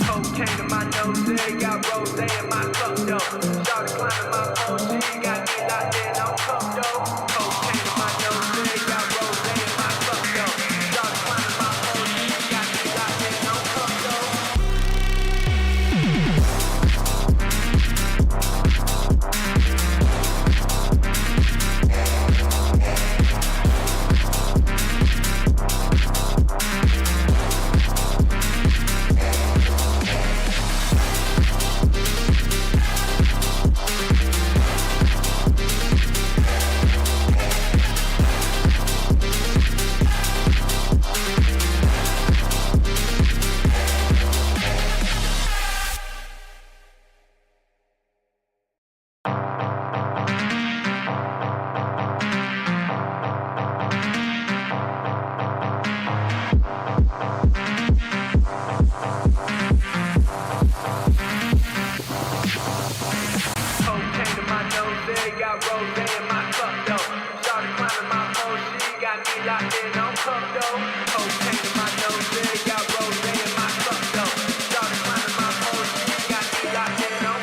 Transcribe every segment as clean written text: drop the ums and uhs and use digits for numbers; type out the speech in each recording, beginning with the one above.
Cocaine in my nose, got rose in my cup though. Started climbing my phone, she got me locked in on cup though. Cocaine in my nose, got rose in my cup though. Started climbing my phone, she got me locked in on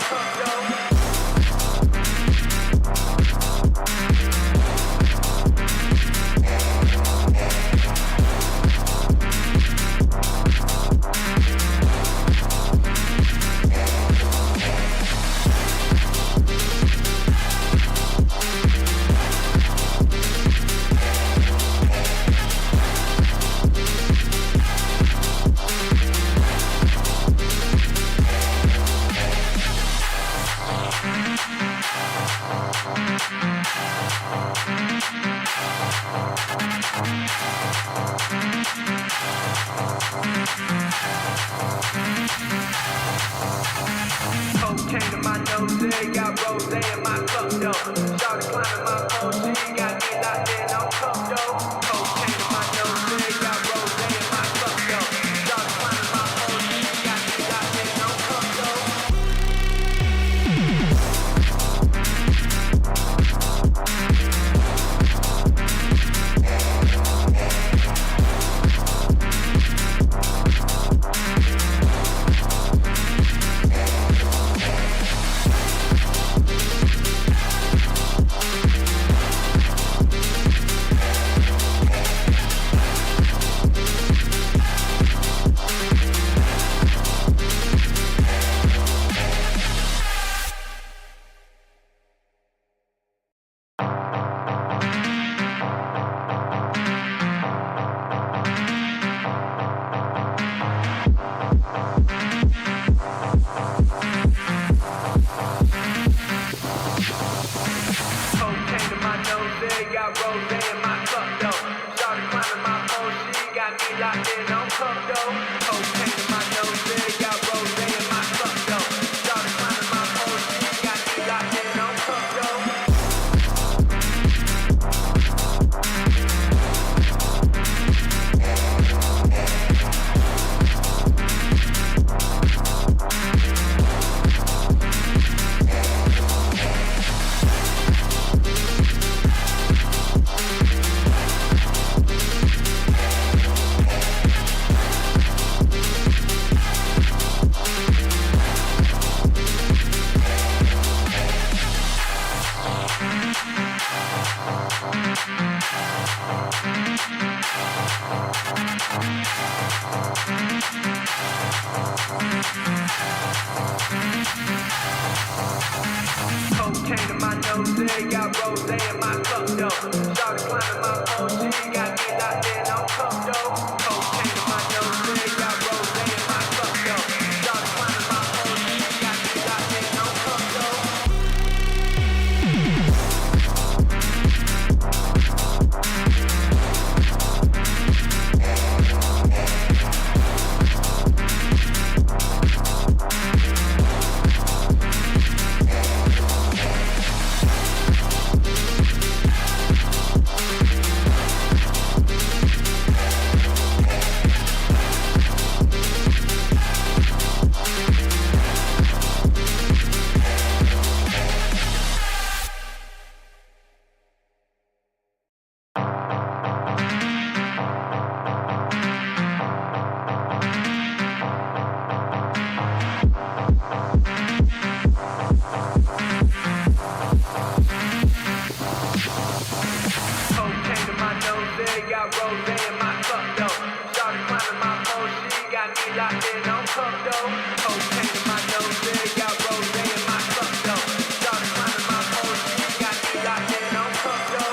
cup though. Cocaine in my nose, got rose in my cup though. Started climbing my phone, she got me locked in on cup though. Cocaine in my nose, got rose in my cup though. Started climbing my phone, she got me locked in on cup though. got rose in my cup though. Started climbing my pole, she got me locked in on cup though. Cocaine in my nose, got rose in my cup though. Started climbing my pole, she got me locked in on cup though.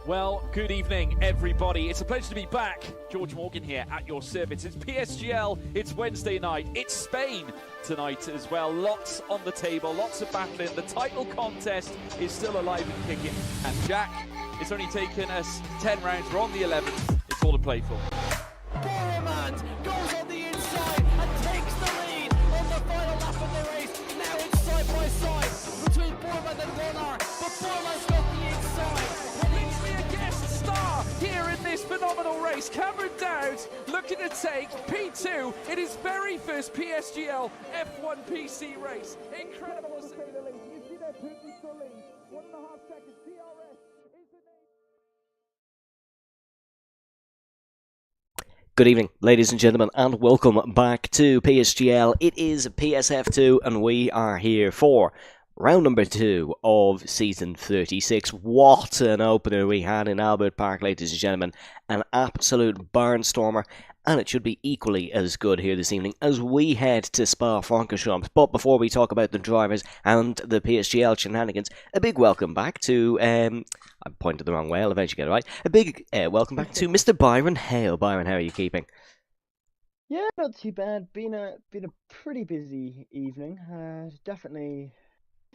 Well, good evening, everybody. It's a pleasure to be back. George Morgan here at your service. It's PSGL, it's Wednesday night, it's Spain tonight as well. Lots on the table, lots of battling. The title contest is still alive and kicking. And Jack, it's only taken us 10 rounds. We're on the 11th. It's all to play for. Boromant goes on the inside and takes the lead on the final lap of the race. Now it's side by side between Boromant and Warner, but Boromant's got the inside. Star here in this phenomenal race. Cameron Dowd looking to take P2 in his very first PSGL F1 PC race. Incredible to say the least. You see that Putin to lead. 1.5 seconds. DRS is the name. Good evening, ladies and gentlemen, and welcome back to PSGL. It is PSF2, and we are here for round number 2 of season 36. What an opener we had in Albert Park, ladies and gentlemen. An absolute barnstormer, and it should be equally as good here this evening as we head to Spa-Francorchamps. But before we talk about the drivers and the PSGL shenanigans, a big welcome back to, I pointed the wrong way, I'll eventually get it right. A big welcome back to Mr. Byron Hale. Byron, how are you keeping? Yeah, not too bad. Been a pretty busy evening. Definitely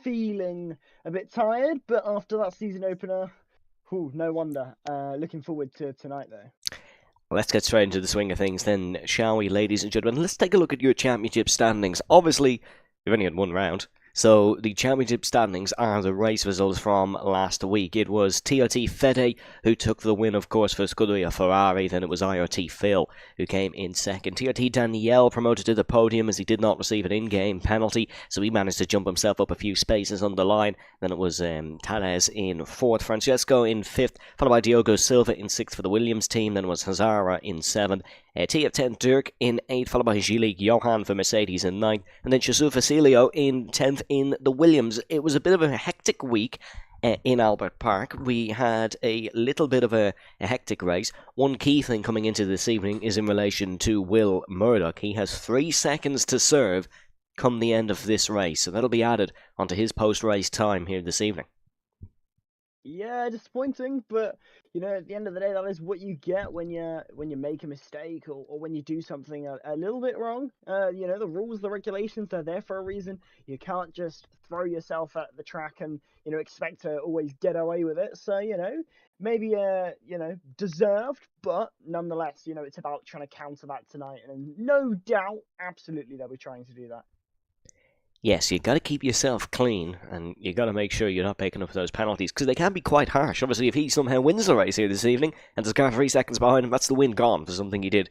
feeling a bit tired, but after that season opener, no wonder. Looking forward to tonight, though. Let's get straight into the swing of things then, shall we, ladies and gentlemen? Let's take a look at your championship standings. Obviously, we've only had one round, so the championship standings are the race results from last week. It was TRT Fede who took the win, of course, for Scuderia Ferrari. Then it was IRT Phil who came in second. TRT Danielle promoted to the podium as he did not receive an in-game penalty, so he managed to jump himself up a few spaces on the line. Then it was Tales in fourth, Francesco in fifth, followed by Diogo Silva in sixth for the Williams team. Then it was Hazara in seventh. TF10 Dirk in 8th, followed by Gilles Johan for Mercedes in 9th, and then Jesus Facilio in 10th in the Williams. It was a bit of a hectic week in Albert Park. We had a little bit of a hectic race. One key thing coming into this evening is in relation to Will Murdoch. He has 3 seconds to serve come the end of this race, so that'll be added onto his post-race time here this evening. Yeah, disappointing, but you know, at the end of the day, that is what you get when you make a mistake or when you do something a little bit wrong. You know, the rules, the regulations, they're there for a reason. You can't just throw yourself at the track and, you know, expect to always get away with it. So, you know, maybe you know, deserved, but nonetheless, you know, it's about trying to counter that tonight, and no doubt, absolutely, they'll be trying to do that. Yes, you got to keep yourself clean, and you got to make sure you're not picking up those penalties, because they can be quite harsh. Obviously, if he somehow wins the race here this evening, and there's a car 3 seconds behind him, that's the win gone for something he did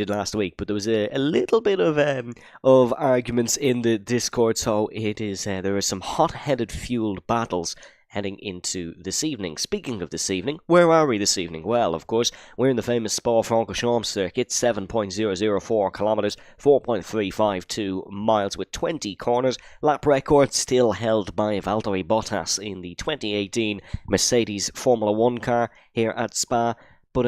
last week. But there was a little bit of arguments in the Discord, so it is there are some hot-headed fueled battles heading into this evening. Speaking of this evening, where are we this evening? Well, of course, we're in the famous Spa-Francorchamps circuit, 7.004 kilometres, 4.352 miles with 20 corners. Lap record still held by Valtteri Bottas in the 2018 Mercedes Formula 1 car here at Spa, but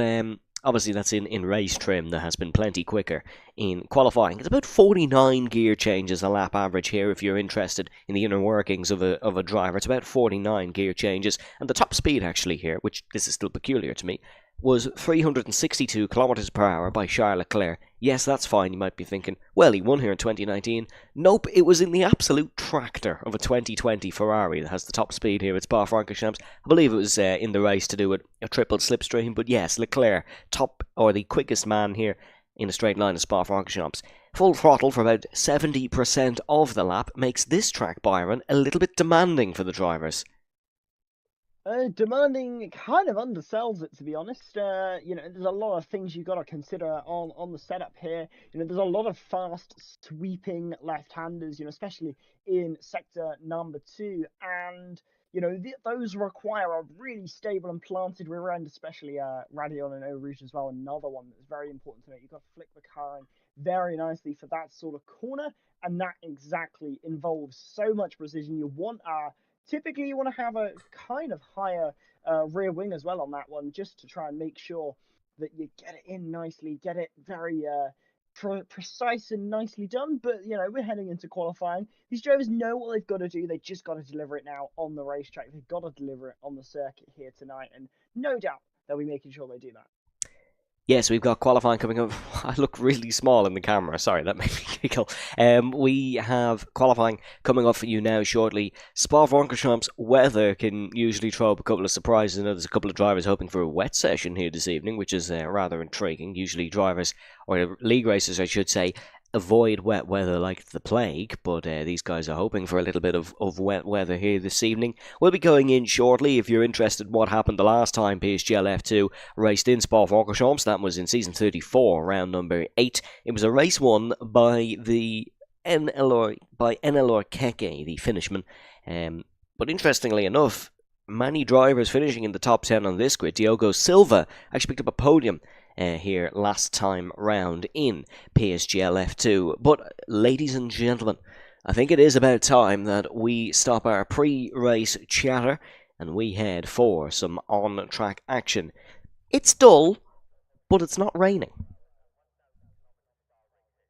obviously that's in race trim. There has been plenty quicker in qualifying. It's about 49 gear changes a lap average here if you're interested in the inner workings of a driver. It's about 49 gear changes, and the top speed actually here, which this is still peculiar to me, was 362 kilometers per hour by Charles Leclerc. Yes, that's fine, you might be thinking, well, he won here in 2019. Nope, it was in the absolute tractor of a 2020 Ferrari that has the top speed here at Spa-Francorchamps. I believe it was in the race to do with a triple slipstream, but yes, Leclerc, the quickest man here in a straight line at Spa-Francorchamps. Full throttle for about 70% of the lap makes this track, Byron, a little bit demanding for the drivers. Demanding kind of undersells it, to be honest. There's a lot of things you've got to consider on the setup here. There's a lot of fast sweeping left-handers, especially in sector number 2, and those require a really stable and planted rear end, especially Radion and Eau Rouge as well. Another one that's very important to note. You've got to flick the car in very nicely for that sort of corner, and that exactly involves so much precision. Typically, you want to have a kind of higher rear wing as well on that one, just to try and make sure that you get it in nicely, get it very precise and nicely done. But, we're heading into qualifying. These drivers know what they've got to do. They just got to deliver it now on the racetrack. They've got to deliver it on the circuit here tonight, and no doubt they'll be making sure they do that. Yes, we've got qualifying coming up. I look really small in the camera. Sorry, that made me giggle. We have qualifying coming up for you now shortly. Spa-Francorchamps weather can usually throw up a couple of surprises. I know there's a couple of drivers hoping for a wet session here this evening, which is rather intriguing. Usually drivers, or league racers I should say, avoid wet weather like the plague, but these guys are hoping for a little bit of wet weather here this evening. We'll be going in shortly. If you're interested in what happened the last time PSGL F2 raced in Spa-Francorchamps, that was in season 34, round number 8. It was a race won by the NLR Keke, the Finishman. But interestingly enough, many drivers finishing in the top 10 on this grid. Diogo Silva actually picked up a podium here last time round in PSGL F2. But ladies and gentlemen, I think it is about time that we stop our pre-race chatter and we head for some on-track action. It's dull, but it's not raining.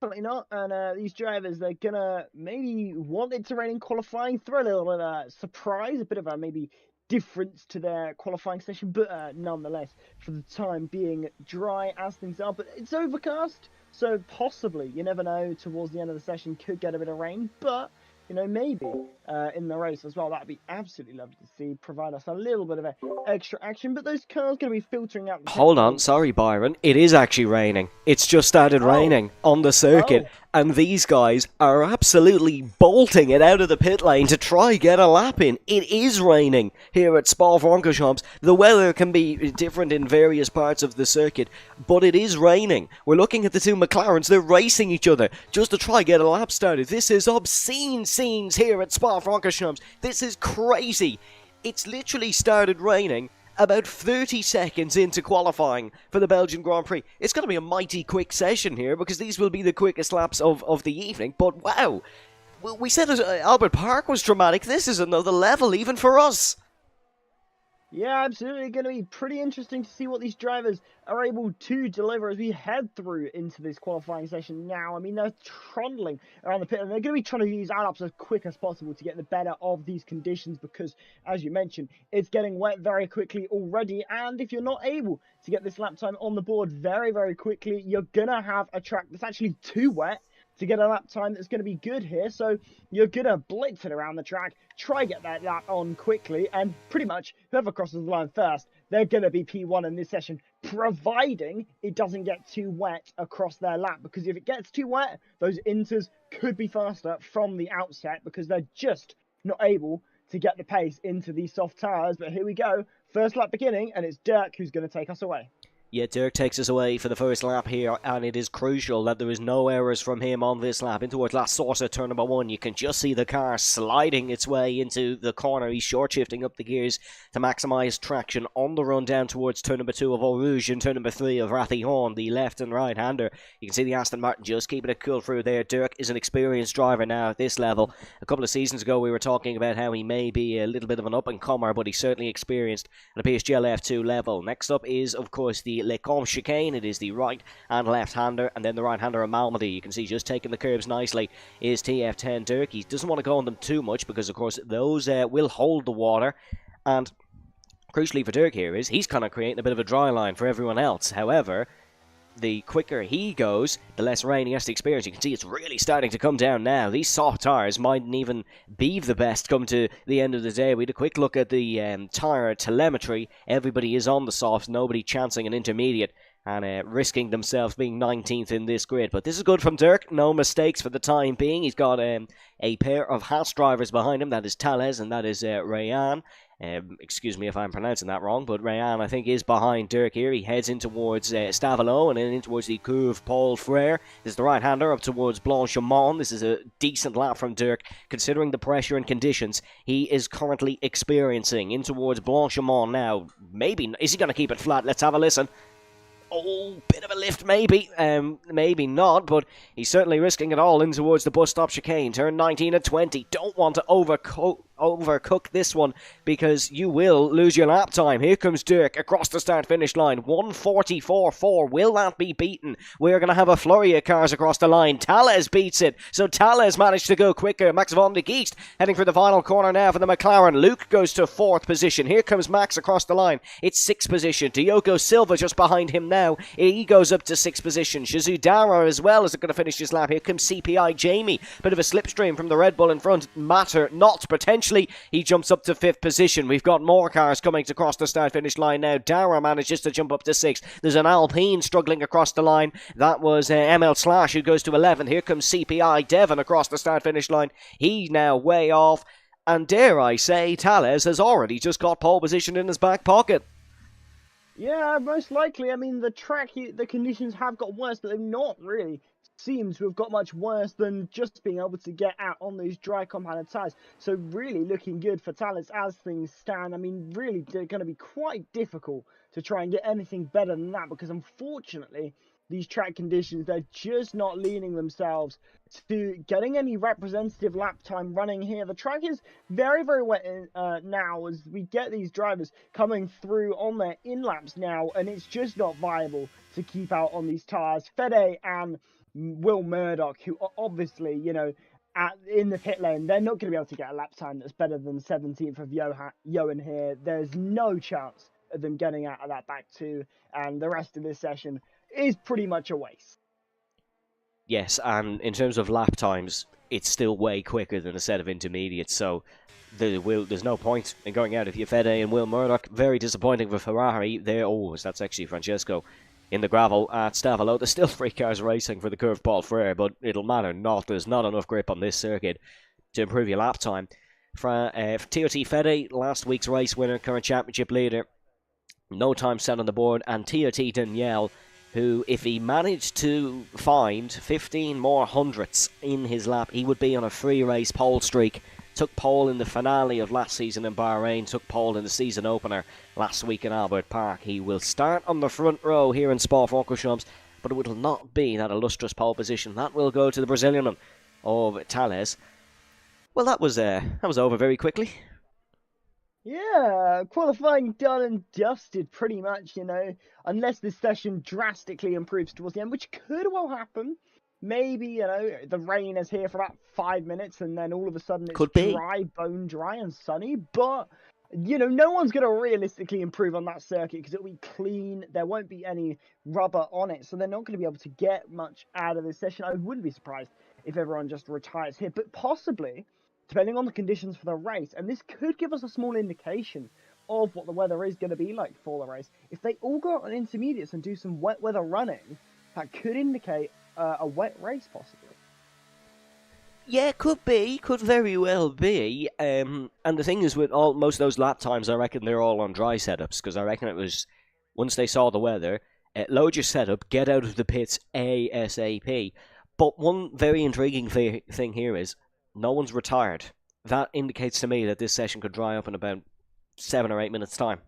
Definitely not, and these drivers, they're gonna maybe want it to rain in qualifying, throw a little bit of surprise, a bit of a maybe difference to their qualifying session, but nonetheless, for the time being, dry as things are. But it's overcast, so possibly, you never know, towards the end of the session could get a bit of rain, but maybe in the race as well. That'd be absolutely lovely to see, provide us a little bit of extra action. But those cars going to be filtering out. Hold on, sorry Byron, it is actually raining. It's just started raining on the circuit, and these guys are absolutely bolting it out of the pit lane to try get a lap in. It is raining here at Spa-Francorchamps. The weather can be different in various parts of the circuit, but it is raining. We're looking at the two McLarens. They're racing each other just to try get a lap started. This is obscene scenes here at Spa-Francorchamps. This is crazy. It's literally started raining about 30 seconds into qualifying for the Belgian Grand Prix. It's going to be a mighty quick session here because these will be the quickest laps of the evening. But wow, we said Albert Park was dramatic. This is another level even for us. Yeah, absolutely. Going to be pretty interesting to see what these drivers are able to deliver as we head through into this qualifying session now. I mean, they're trundling around the pit, and they're going to be trying to use laps as quick as possible to get the better of these conditions because, as you mentioned, it's getting wet very quickly already. And if you're not able to get this lap time on the board very, very quickly, you're going to have a track that's actually too wet to get a lap time that's going to be good here. So you're going to blitz it around the track, try get that lap on quickly, and pretty much whoever crosses the line first, they're going to be P1 in this session, providing it doesn't get too wet across their lap. Because if it gets too wet, those inters could be faster from the outset because they're just not able to get the pace into these soft tyres. But here we go, first lap beginning, and it's Dirk who's going to take us away. Yeah, Dirk takes us away for the first lap here, and it is crucial that there is no errors from him on this lap. In towards last Saucer, turn number 1, you can just see the car sliding its way into the corner. He's short shifting up the gears to maximise traction on the run down towards turn number 2 of Eau Rouge and turn number 3 of Rathihorn, the left and right hander. You can see the Aston Martin just keeping it cool through there. Dirk is an experienced driver now at this level. A couple of seasons ago we were talking about how he may be a little bit of an up and comer, but he's certainly experienced at a PSGL F2 level. Next up is, of course, the Lecombe chicane. It is the right and left hander, and then the right hander of Malmedy. You can see just taking the curves nicely is TF10 Dirk. He doesn't want to go on them too much because, of course, those will hold the water. And crucially for Dirk here is he's kind of creating a bit of a dry line for everyone else. However, the quicker he goes, the less rain he has to experience. You can see it's really starting to come down now. These soft tyres mightn't even be the best come to the end of the day. We had a quick look at the tyre telemetry. Everybody is on the softs, nobody chancing an intermediate and risking themselves being 19th in this grid. But this is good from Dirk. No mistakes for the time being. He's got a pair of Haas drivers behind him. That is Tales and that is Rayan. Excuse me if I'm pronouncing that wrong, but Rayan, I think, is behind Dirk here. He heads in towards Stavelot and then in towards the Courve Paul Frere. This is the right-hander up towards Blanchimont. This is a decent lap from Dirk, considering the pressure and conditions he is currently experiencing. In towards Blanchimont now. Maybe, is he going to keep it flat? Let's have a listen. Oh, bit of a lift maybe, maybe not, but he's certainly risking it all in towards the bus stop chicane. Turn 19 at 20. Don't want to overcook this one because you will lose your lap time. Here comes Dirk across the start-finish line. 1:44.4. Will that be beaten? We're going to have a flurry of cars across the line. Tales beats it, so Tales managed to go quicker. Max von der Geest heading for the final corner now for the McLaren. Luke goes to 4th position. Here comes Max across the line. It's 6th position. Diogo Silva just behind him now. He goes up to 6th position. Shizudara as well is going to finish his lap. Here comes CPI Jamie. Bit of a slipstream from the Red Bull in front. Matter not. Potentially, he jumps up to 5th position. We've got more cars coming to cross the start-finish line now. Dara manages to jump up to 6th. There's an Alpine struggling across the line. That was ML Slash who goes to 11th. Here comes CPI Devon across the start-finish line. He's now way off. And dare I say, Tales has already just got pole position in his back pocket. Yeah, most likely. I mean, the conditions have got worse, but they've not really seemed to have got much worse than just being able to get out on those dry compounded tyres. So really looking good for Talents as things stand. I mean, really, they're going to be quite difficult to try and get anything better than that because unfortunately, these track conditions, they're just not leaning themselves to getting any representative lap time running here. The track is very, very wet now as we get these drivers coming through on their in-laps now, and it's just not viable to keep out on these tyres. Fede and Will Murdoch, who are obviously, you know, in the pit lane, they're not going to be able to get a lap time that's better than 17th of Johan here. There's no chance of them getting out of that back two, and the rest of this session is pretty much a waste. Yes, and in terms of lap times, it's still way quicker than a set of intermediates, so there's no point in going out if you're Fede and Will Murdoch. Very disappointing for Ferrari. That's actually Francesco in the gravel at Stavelot. There's still 3 cars racing for the Curve Paul Frere, but it'll matter not. There's not enough grip on this circuit to improve your lap time. TOT Fede, last week's race winner, current championship leader, no time set on the board, and TOT Danielle, who, if he managed to find 15 more hundredths in his lap, he would be on a free race pole streak. Took pole in the finale of last season in Bahrain, took pole in the season opener last week in Albert Park. He will start on the front row here in Spa-Francorchamps, but it will not be that illustrious pole position. That will go to the Brazilian of Tales. Well, that was over very quickly. Yeah, qualifying done and dusted pretty much, you know, unless this session drastically improves towards the end, which could well happen. Maybe, you know, the rain is here for about 5 minutes and then all of a sudden it's dry, bone dry and sunny, but, you know, no one's going to realistically improve on that circuit because it'll be clean, there won't be any rubber on it, so they're not going to be able to get much out of this session. I wouldn't be surprised if everyone just retires here, but possibly, depending on the conditions for the race, and this could give us a small indication of what the weather is going to be like for the race. If they all go out on intermediates and do some wet weather running, that could indicate a wet race possibly. Yeah, could very well be. And the thing is, with most of those lap times, I reckon they're all on dry setups, because I reckon it was, once they saw the weather, load your setup, get out of the pits ASAP. But one very intriguing thing here is no one's retired. That indicates to me that this session could dry up in about 7 or 8 minutes' time.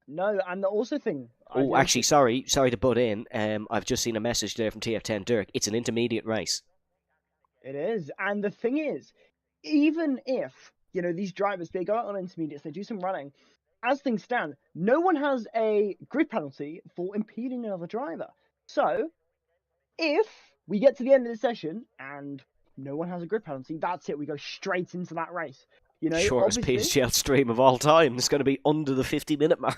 No, and the also thing. Oh, actually, sorry to butt in. I've just seen a message there from TF10 Dirk. It's an intermediate race. It is, and the thing is, even if these drivers they go out on intermediates, they do some running. As things stand, no one has a grid penalty for impeding another driver. So, if we get to the end of the session and no one has a grid penalty, that's it. We go straight into that race. Shortest PSGL stream of all time. It's going to be under the 50-minute mark.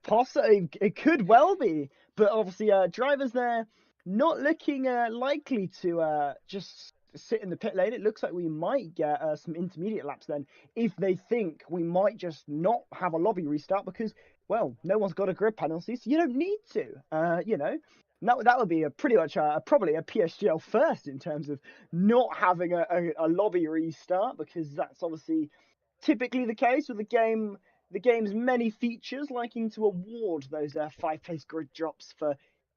Possibly, it could well be, but obviously, drivers there not looking likely to just sit in the pit lane. It looks like we might get some intermediate laps then, if they think we might just not have a lobby restart because, well, no one's got a grid penalty, so you don't need to. That would be pretty much probably a PSGL first in terms of not having a lobby restart, because that's obviously typically the case with the game. The game's many features liking to award those 5-place grid drops for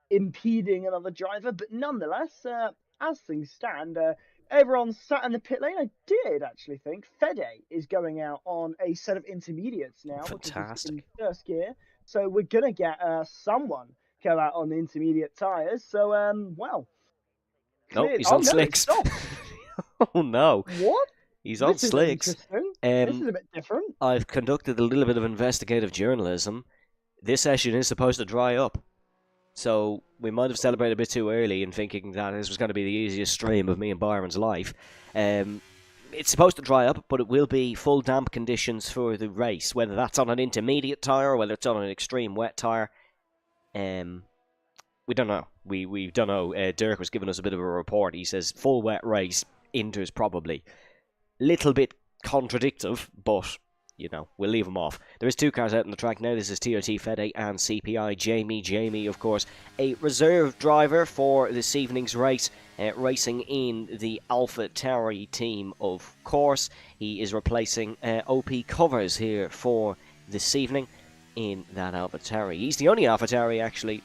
impeding another driver, but nonetheless, as things stand, everyone's sat in the pit lane. I did actually think Fede is going out on a set of intermediates now. Fantastic. In first gear, so we're gonna get someone go out on the intermediate tyres. So, well. Nope, he's on slicks. Oh no. What? He's on slicks. This is a bit different. I've conducted a little bit of investigative journalism. This session is supposed to dry up. So we might have celebrated a bit too early in thinking that this was going to be the easiest stream of me and Byron's life. It's supposed to dry up, but it will be full damp conditions for the race, whether that's on an intermediate tyre or whether it's on an extreme wet tyre. We don't know. We don't know. Dirk was giving us a bit of a report. He says full wet race, Inter's probably. Little bit contradictive, but we'll leave them off. There is 2 cars out on the track now. This is TRT Fede and CPI Jamie. Jamie, of course, a reserve driver for this evening's race, racing in the AlphaTauri team, of course. He is replacing OP Covers here for this evening in that AlphaTauri. He's the only AlphaTauri actually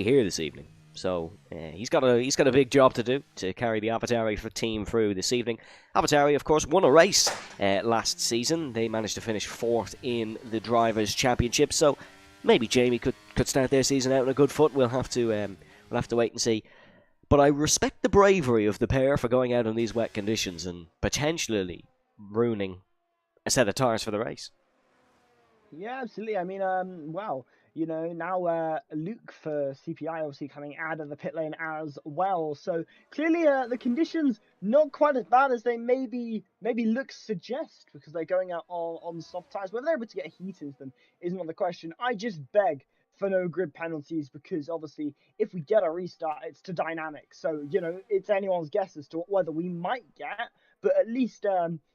here this evening. So he's got a big job to do to carry the AlphaTauri team through this evening. AlphaTauri, of course, won a race last season. They managed to finish 4th in the Drivers' Championship. So maybe Jamie could start their season out on a good foot. We'll have to wait and see. But I respect the bravery of the pair for going out in these wet conditions and potentially ruining a set of tyres for the race. Yeah, absolutely. I mean, wow. Now Luke for CPI obviously coming out of the pit lane as well. So clearly the conditions not quite as bad as they maybe look suggest, because they're going out on soft tyres. Whether they're able to get heat into them is not the question. I just beg for no grid penalties, because obviously if we get a restart, it's to dynamic. So, it's anyone's guess as to whether we might get. But at least,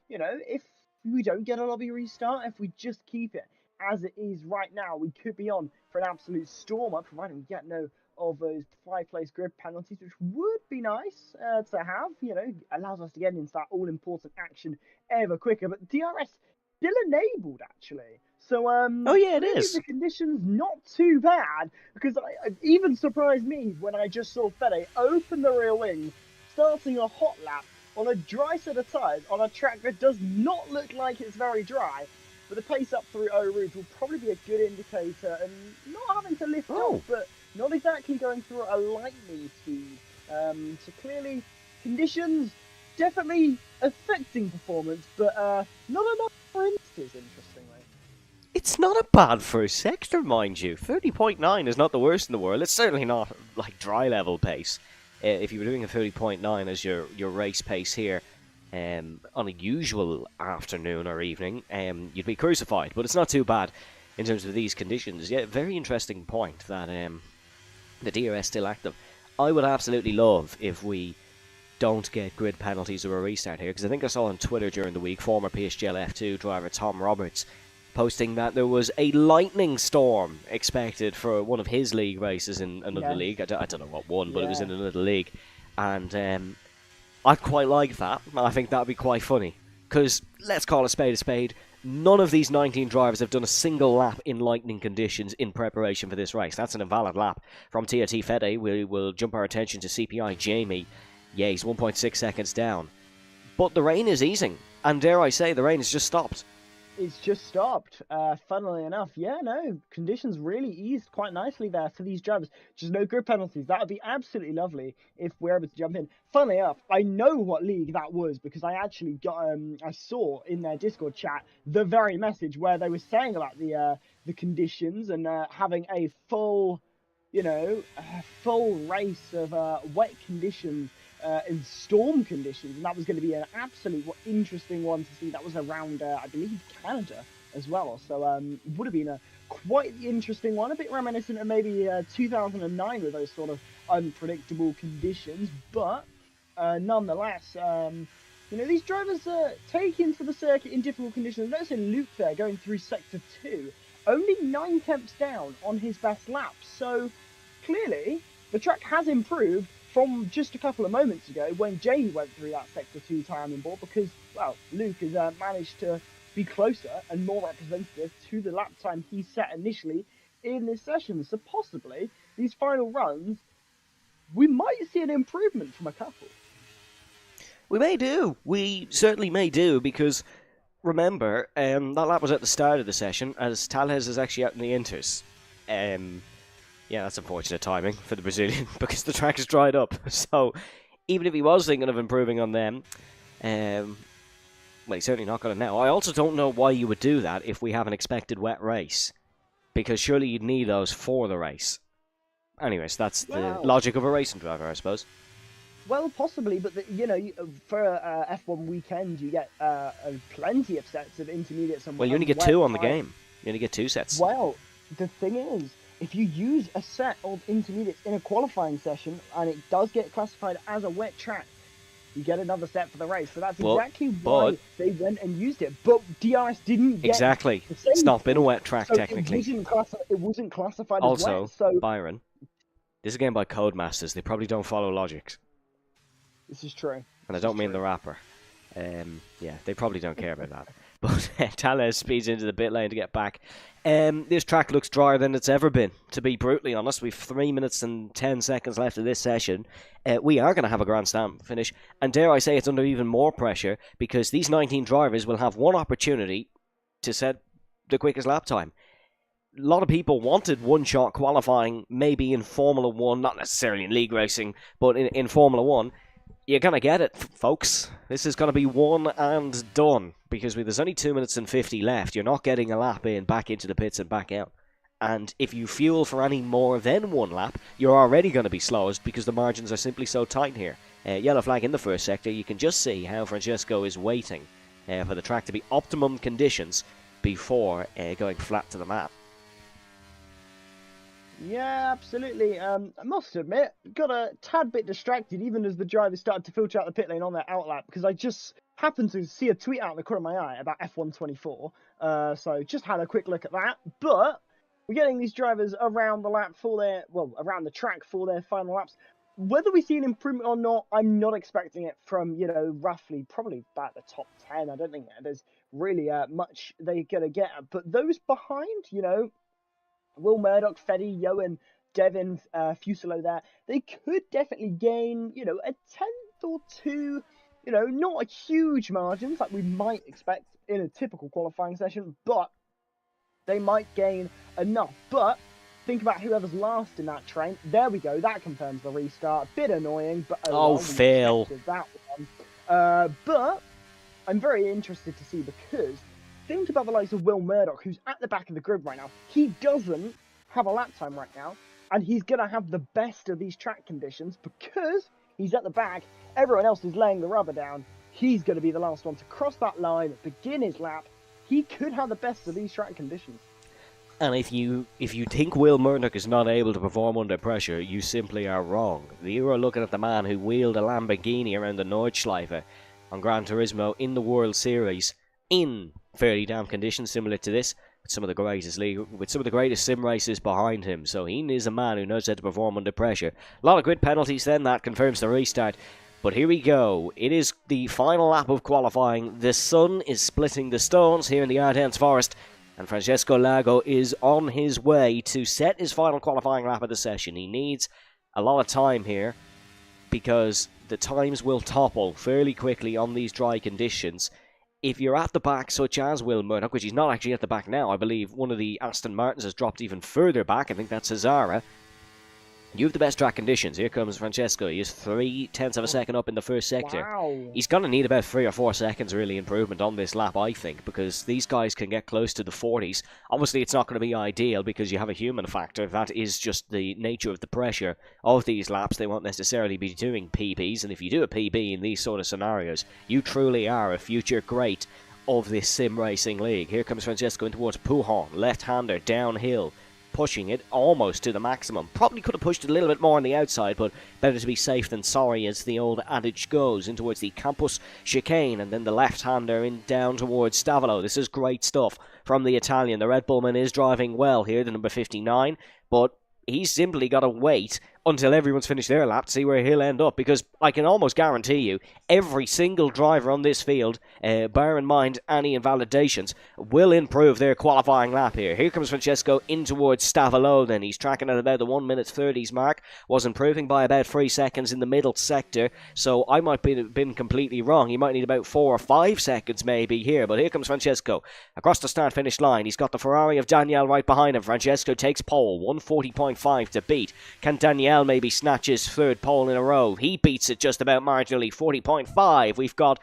if we don't get a lobby restart, if we just keep it as it is right now, we could be on for an absolute stormer, providing we get no of those 5-place grid penalties, which would be nice to have. Allows us to get into that all-important action ever quicker. But DRS still enabled, actually. So, oh yeah, it is. The conditions not too bad, because it even surprised me when I just saw Fede open the rear wing, starting a hot lap on a dry set of tyres on a track that does not look like it's very dry. But the pace up through Eau Rouge will probably be a good indicator, and not having to lift off, but not exactly going through a lightning speed. So clearly, conditions definitely affecting performance, but not enough for instance, interestingly. It's not a bad first sector, mind you. 30.9 is not the worst in the world. It's certainly not like dry level pace. If you were doing a 30.9 as your race pace here, on a usual afternoon or evening, you'd be crucified. But it's not too bad in terms of these conditions. Yeah, very interesting point that the DRS still active. I would absolutely love if we don't get grid penalties or a restart here, because I think I saw on Twitter during the week former PSGL F2 driver Tom Roberts posting that there was a lightning storm expected for one of his league races in another league. I don't know what one, but it was in another league. And I'd quite like that. I think that'd be quite funny. Because, let's call a spade, None of these 19 drivers have done a single lap in lightning conditions in preparation for this race. That's an invalid lap from TRT Fede. We will jump our attention to CPI Jamie. Yeah, he's 1.6 seconds down. But the rain is easing, and dare I say, the rain has just stopped. It's just stopped. Funnily enough, yeah, no, conditions really eased quite nicely there for these drivers. Just no grid penalties. That would be absolutely lovely if we're able to jump in. Funnily enough, I know what league that was because I actually got I saw in their Discord chat the very message where they were saying about the conditions and having a full, full race of wet conditions. In storm conditions, and that was going to be an absolute interesting one to see. That was around, I believe, Canada as well. So would have been a quite interesting one, a bit reminiscent of maybe 2009 with those sort of unpredictable conditions. But nonetheless, these drivers taken to the circuit in difficult conditions. Notice Luke there going through sector 2, only 9 tenths down on his best lap. So clearly, the track has improved from just a couple of moments ago when Jamie went through that Sector 2 timing board because, well, Luke has managed to be closer and more representative to the lap time he set initially in this session. So possibly, these final runs, we might see an improvement from a couple. We may do. We certainly may do because, remember, that lap was at the start of the session as Talhez is actually out in the inters. Yeah, that's unfortunate timing for the Brazilian because the track has dried up. So, even if he was thinking of improving on them, well, he's certainly not going to now. I also don't know why you would do that if we have an expected wet race, because surely you'd need those for the race. Anyways, that's the logic of a racing driver, I suppose. Well, possibly, but for a F1 weekend, you get plenty of sets of intermediates and. Well, you only get 2 on the game. You only get 2 sets. Well, the thing is, if you use a set of intermediates in a qualifying session and it does get classified as a wet track, you get another set for the race. So that's exactly why they went and used it. But DRS didn't get exactly. It's not been a wet track technically. It wasn't classified also, as wet. So Byron, this is a game by Codemasters. They probably don't follow logic. This is true. And I don't mean the rapper. Yeah, they probably don't care about that. But Talez speeds into the pit lane to get back. This track looks drier than it's ever been, to be brutally honest. We've 3 minutes and 10 seconds left of this session. We are going to have a Grand Slam finish, and dare I say it's under even more pressure because these 19 drivers will have one opportunity to set the quickest lap time. A lot of people wanted one-shot qualifying, maybe in Formula 1, not necessarily in league racing, but in Formula 1. You're going to get it, folks. This is going to be one and done, because there's only 2 minutes and 50 left. You're not getting a lap in, back into the pits and back out. And if you fuel for any more than one lap, you're already going to be slowest, because the margins are simply so tight here. Yellow flag in the first sector. You can just see how Francesco is waiting for the track to be optimum conditions before going flat to the mat. Yeah, absolutely. I must admit, got a tad bit distracted even as the drivers started to filter out the pit lane on their outlap because I just happened to see a tweet out in the corner of my eye about F124. So just had a quick look at that. But we're getting these drivers around the lap for their, around the track for their final laps. Whether we see an improvement or not, I'm not expecting it from, roughly probably about the top 10. I don't think there's really much they're going to get. But those behind, Will Murdoch, Feddy, Yoan, Devin, Fusilo there, they could definitely gain, a tenth or two, not a huge margins like we might expect in a typical qualifying session, but they might gain enough. But think about whoever's last in that train. There we go. That confirms the restart. Bit annoying, but fail. That one. But I'm very interested to see because think about the likes of Will Murdoch, who's at the back of the grid right now. He doesn't have a lap time right now, and he's going to have the best of these track conditions because he's at the back. Everyone else is laying the rubber down. He's going to be the last one to cross that line, begin his lap. He could have the best of these track conditions. And if you think Will Murdoch is not able to perform under pressure, you simply are wrong. You are looking at the man who wheeled a Lamborghini around the Nordschleife on Gran Turismo in the World Series in fairly damp conditions similar to this, with some of the greatest sim races behind him. So he is a man who knows how to perform under pressure. A lot of grid penalties then, that confirms the restart. But here we go. It is the final lap of qualifying. The sun is splitting the stones here in the Ardennes Forest, and Francesco Lago is on his way to set his final qualifying lap of the session. He needs a lot of time here because the times will topple fairly quickly on these dry conditions. If you're at the back, such as Will Murdoch, which he's not actually at the back now, I believe one of the Aston Martins has dropped even further back. I think that's Cesara. You have the best track conditions. Here comes Francesco. He is 0.3 of a second up in the first sector. Wow. He's going to need about 3 or 4 seconds really improvement on this lap, I think, because these guys can get close to the 40s. Obviously, it's not going to be ideal because you have a human factor. That is just the nature of the pressure of these laps. They won't necessarily be doing PBs, and if you do a PB in these sort of scenarios, you truly are a future great of this sim racing league. Here comes Francesco in towards Pujon, left-hander, downhill, pushing it almost to the maximum. Probably could have pushed it a little bit more on the outside, but better to be safe than sorry, as the old adage goes, in towards the Campus chicane, and then the left-hander in down towards Stavolo. This is great stuff from the Italian. The Red Bullman is driving well here, the number 59, but he's simply got to wait until everyone's finished their lap to see where he'll end up, because I can almost guarantee you every single driver on this field, bear in mind any invalidations, will improve their qualifying lap here. Here comes Francesco in towards Stavolo, then he's tracking at about the 1:30s mark, was improving by about 3 seconds in the middle sector, so I might be been completely wrong. He might need about 4 or 5 seconds maybe here, but here comes Francesco across the start-finish line. He's got the Ferrari of Daniel right behind him. Francesco takes pole, 1:40.5 to beat. Can Daniel maybe snatch his third pole in a row? He beats it just about marginally, 40.5. We've got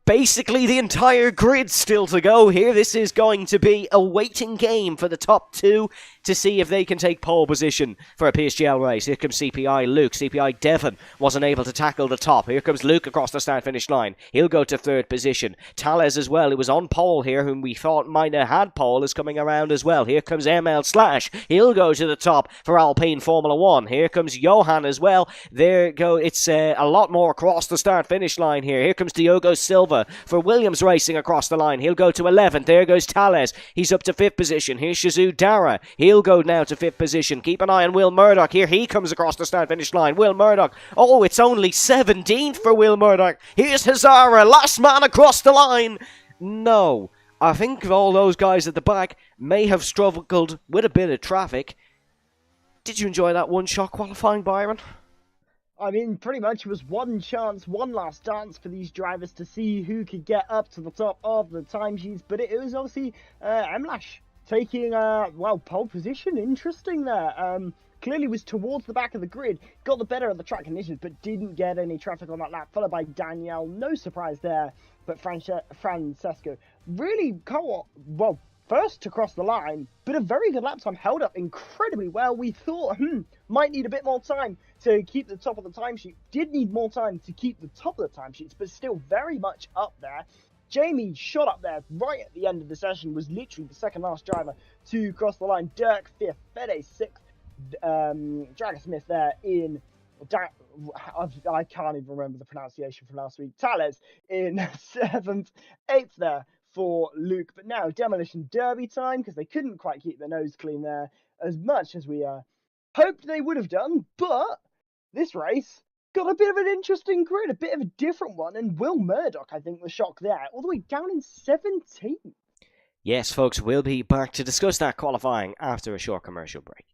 basically the entire grid still to go here. This is going to be a waiting game for the top two to see if they can take pole position for a PSGL race. Here comes CPI Luke. CPI Devon wasn't able to tackle the top. Here comes Luke across the start-finish line. He'll go to third position. Tales as well, who was on pole here, whom we thought might have had pole, is coming around as well. Here comes ML Slash. He'll go to the top for Alpine Formula 1. Here comes Johan as well. There go. It's a lot more across the start-finish line here. Here comes Diogo Silva for Williams Racing across the line. He'll go to 11th. There goes Tales. He's up to 5th position. Here's Shizu Dara. He'll go now to 5th position. Keep an eye on Will Murdoch. Here he comes across the start-finish line. Will Murdoch. Oh, it's only 17th for Will Murdoch. Here's Hazara. Last man across the line. No. I think all those guys at the back may have struggled with a bit of traffic. Did you enjoy that one-shot qualifying, Byron? I mean, pretty much it was one chance, one last dance for these drivers to see who could get up to the top of the timesheets, but it was obviously Emlash taking, pole position. Interesting there. Clearly was towards the back of the grid, got the better of the track conditions, but didn't get any traffic on that lap, followed by Danielle. No surprise there, but Francesco really first to cross the line, but a very good lap time, held up incredibly well. We thought, might need a bit more time to keep the top of the timesheet. Did need more time to keep the top of the timesheets, but still very much up there. Jamie shot up there right at the end of the session, was literally the second last driver to cross the line. Dirk 5th, Fede 6th, Dragon Smith there in... I can't even remember the pronunciation from last week. Tales in 7th, 8th there for Luke. But now Demolition Derby time, because they couldn't quite keep their nose clean there as much as we hoped they would have done. But this race got a bit of an interesting grid, a bit of a different one, and Will Murdoch, I think, was shocked there, all the way down in 17th. Yes, folks, we'll be back to discuss that qualifying after a short commercial break.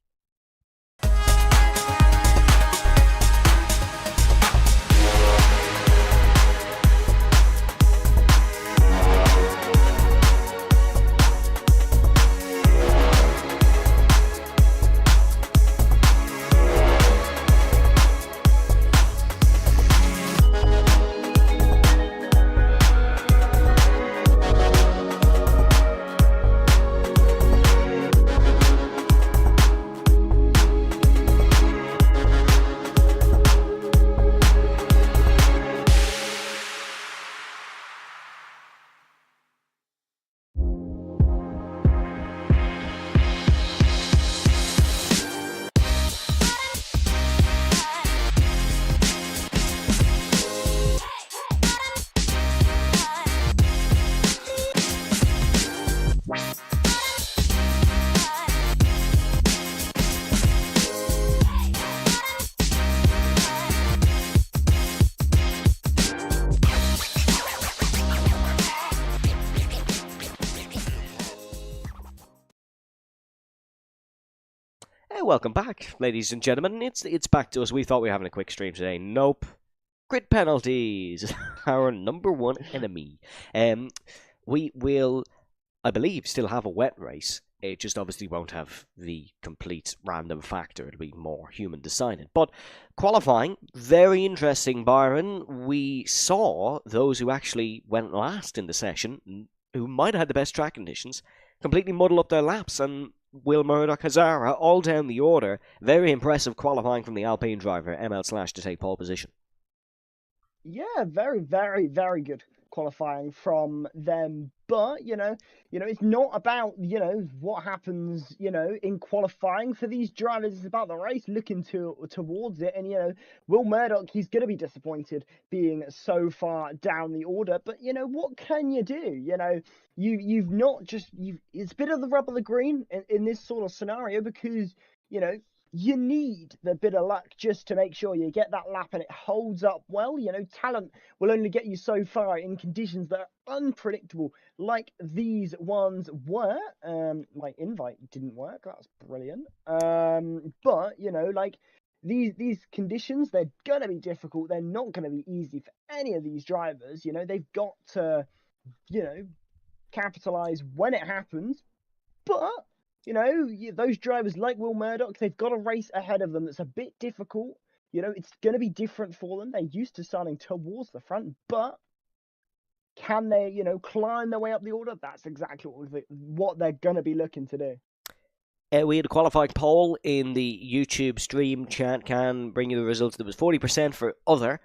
Hey, welcome back, ladies and gentlemen. It's back to us. We thought we were having a quick stream today. Nope. Grid penalties, our number one enemy. We will, I believe, still have a wet race. It just obviously won't have the complete random factor. It'll be more human decided. But qualifying, very interesting, Byron. We saw those who actually went last in the session, who might have had the best track conditions, completely muddle up their laps, and Will Murdoch, Hazara, all down the order. Very impressive qualifying from the Alpine driver, ML/ to take pole position. Yeah, very, very, very good qualifying from them. But it's not about what happens in qualifying for these drivers. It's about the race, looking towards it. And Will Murdoch, he's going to be disappointed being so far down the order. But what can you do? You've not just it's a bit of the rub of the green in this sort of scenario, because you need the bit of luck just to make sure you get that lap and it holds up well. Talent will only get you so far in conditions that are unpredictable, like these ones were. My invite didn't work. That's brilliant. But like these conditions, they're gonna be difficult. They're not gonna be easy for any of these drivers. They've got to, capitalize when it happens. But those drivers like Will Murdoch, they've got a race ahead of them that's a bit difficult. It's going to be different for them. They're used to starting towards the front, but can they, climb their way up the order? That's exactly what they're going to be looking to do. We had a qualifying poll in the YouTube stream chat. Can bring you the results. There was 40% for other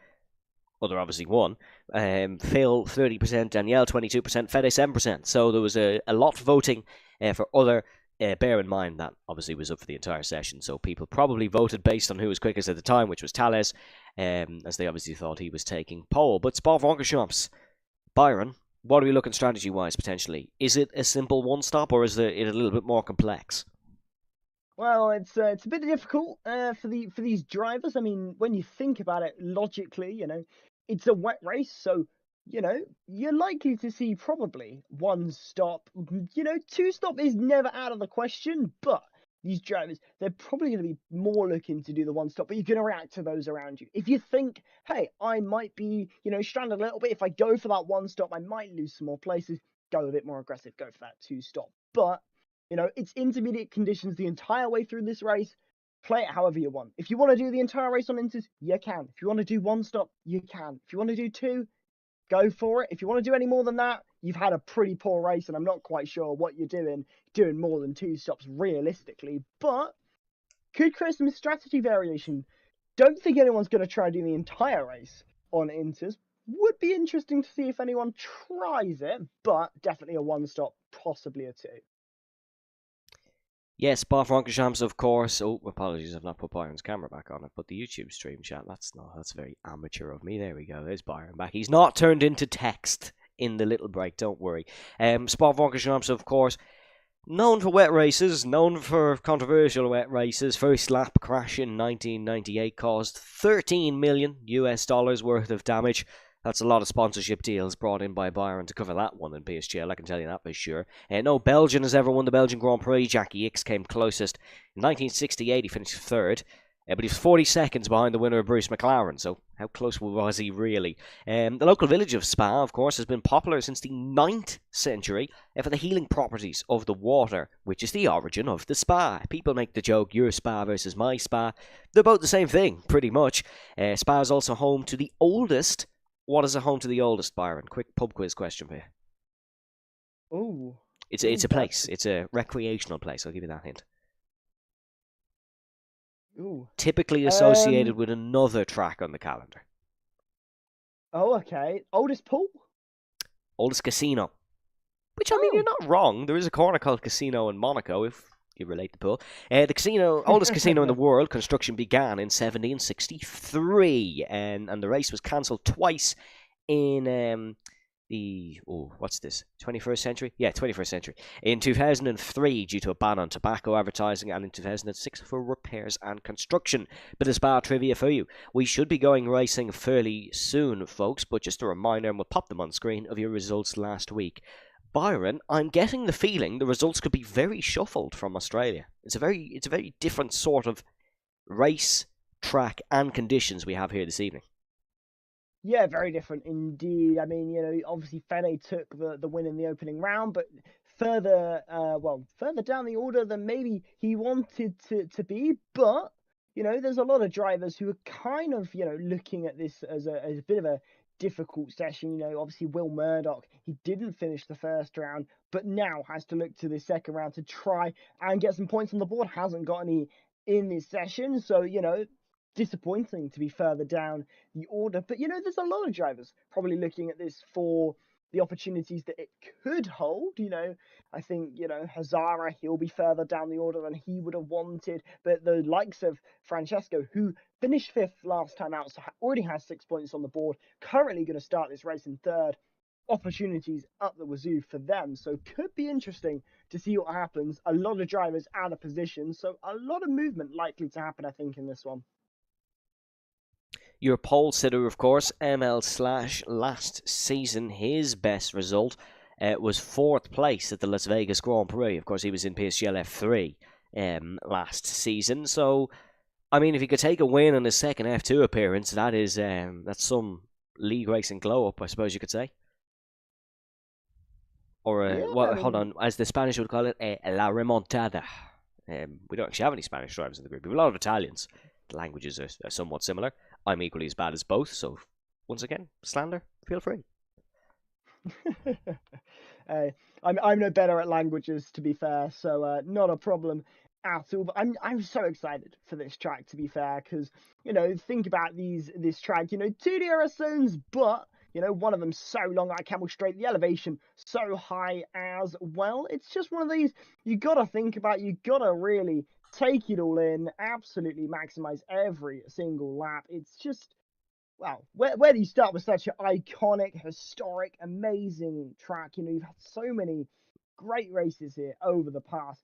obviously won. Phil 30%, Danielle 22%, Fede 7%. So there was a lot voting for other. Bear in mind that obviously was up for the entire session, so people probably voted based on who was quickest at the time, which was Thales, as they obviously thought he was taking pole. But Spa-Francorchamps, Byron, what are we looking strategy-wise potentially? Is it a simple one-stop, or is it a little bit more complex? Well, it's a bit difficult for these drivers. I mean, when you think about it logically, it's a wet race, so you're likely to see probably one stop. Two stop is never out of the question, but these drivers, they're probably going to be more looking to do the one stop, but you're going to react to those around you. If you think, hey, I might be, stranded a little bit, if I go for that one stop, I might lose some more places, go a bit more aggressive, go for that two stop. But, it's intermediate conditions the entire way through this race. Play it however you want. If you want to do the entire race on inters, you can. If you want to do one stop, you can. If you want to do two, go for it. If you want to do any more than that, you've had a pretty poor race, and I'm not quite sure what you're doing more than two stops realistically, but could create some strategy variation. Don't think anyone's going to try to do the entire race on inters. Would be interesting to see if anyone tries it, but definitely a one stop, possibly a two. Yes, Spa-Francorchamps, of course. Oh, apologies, I've not put Byron's camera back on it, but the YouTube stream chat, that's very amateur of me. There we go, there's Byron back. He's not turned into text in the little break, don't worry. Spa-Francorchamps, of course, known for wet races, known for controversial wet races. First lap crash in 1998 caused $13 million worth of damage. That's a lot of sponsorship deals brought in by Byron to cover that one in PSGL, I can tell you that for sure. No Belgian has ever won the Belgian Grand Prix. Jackie Ickx came closest. In 1968, he finished third, but he was 40 seconds behind the winner, Bruce McLaren, so how close was he really? The local village of Spa, of course, has been popular since the 9th century for the healing properties of the water, which is the origin of the spa. People make the joke, your spa versus my spa. They're both the same thing, pretty much. Spa is also home to the oldest. What is a home to the oldest, Byron? Quick pub quiz question for you. Oh. It's a place. It's a recreational place. I'll give you that hint. Ooh. Typically associated with another track on the calendar. Oh, okay. Oldest pool? Oldest casino. Which, I mean, you're not wrong. There is a corner called Casino in Monaco, if you relate the pool. The oldest casino in the world, construction began in 1763, and the race was cancelled twice in the 21st century? Yeah, 21st century. In 2003, due to a ban on tobacco advertising, and in 2006 for repairs and construction. Bit of spa trivia for you. We should be going racing fairly soon, folks, but just a reminder, and we'll pop them on screen, of your results last week. Byron, I'm getting the feeling the results could be very shuffled from Australia. It's a very different sort of race, track, and conditions we have here this evening. Yeah, very different indeed. I mean, obviously Fene took the win in the opening round, but further down the order than maybe he wanted to be. But there's a lot of drivers who are kind of looking at this as a bit of a difficult session. Obviously Will Murdoch, he didn't finish the first round, but now has to look to the second round to try and get some points on the board. Hasn't got any in this session, so disappointing to be further down the order. But there's a lot of drivers probably looking at this for the opportunities that it could hold. I think Hazara, he'll be further down the order than he would have wanted. But the likes of Francesco, who finished 5th last time out, so already has 6 points on the board, currently going to start this race in 3rd. Opportunities up the wazoo for them, so could be interesting to see what happens. A lot of drivers out of position, so a lot of movement likely to happen, I think, in this one. Your pole sitter, of course, ML Slash, last season, his best result was 4th place at the Las Vegas Grand Prix. Of course, he was in PSGL F3 last season. So, I mean, if he could take a win on his second F2 appearance, that's some league racing glow up, I suppose you could say. Or, hold on, as the Spanish would call it, la remontada. We don't actually have any Spanish drivers in the group. We have a lot of Italians. The languages are somewhat similar. I'm equally as bad as both, so once again, slander, feel free. I'm no better at languages, to be fair, so not a problem at all. But I'm so excited for this track, to be fair, because think about this track, 2 DRS zones, but one of them so long, like Camel Straight, the elevation so high as well. It's just one of these you gotta think about, you gotta really take it all in, absolutely maximize every single lap. It's just, wow, where do you start with such an iconic, historic, amazing track? You've had so many great races here over the past.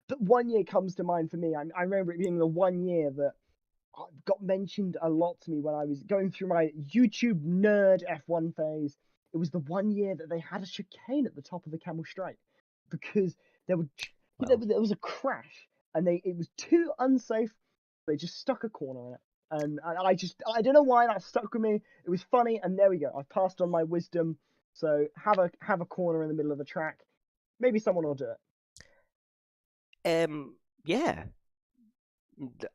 But one year comes to mind for me. I remember it being the one year that got mentioned a lot to me when I was going through my YouTube nerd F1 phase. It was the one year that they had a chicane at the top of the Camel Straight because there was a crash. And it was too unsafe. They just stuck a corner in it. And I don't know why that stuck with me. It was funny, and there we go. I passed on my wisdom. So have a corner in the middle of the track. Maybe someone will do it. Yeah.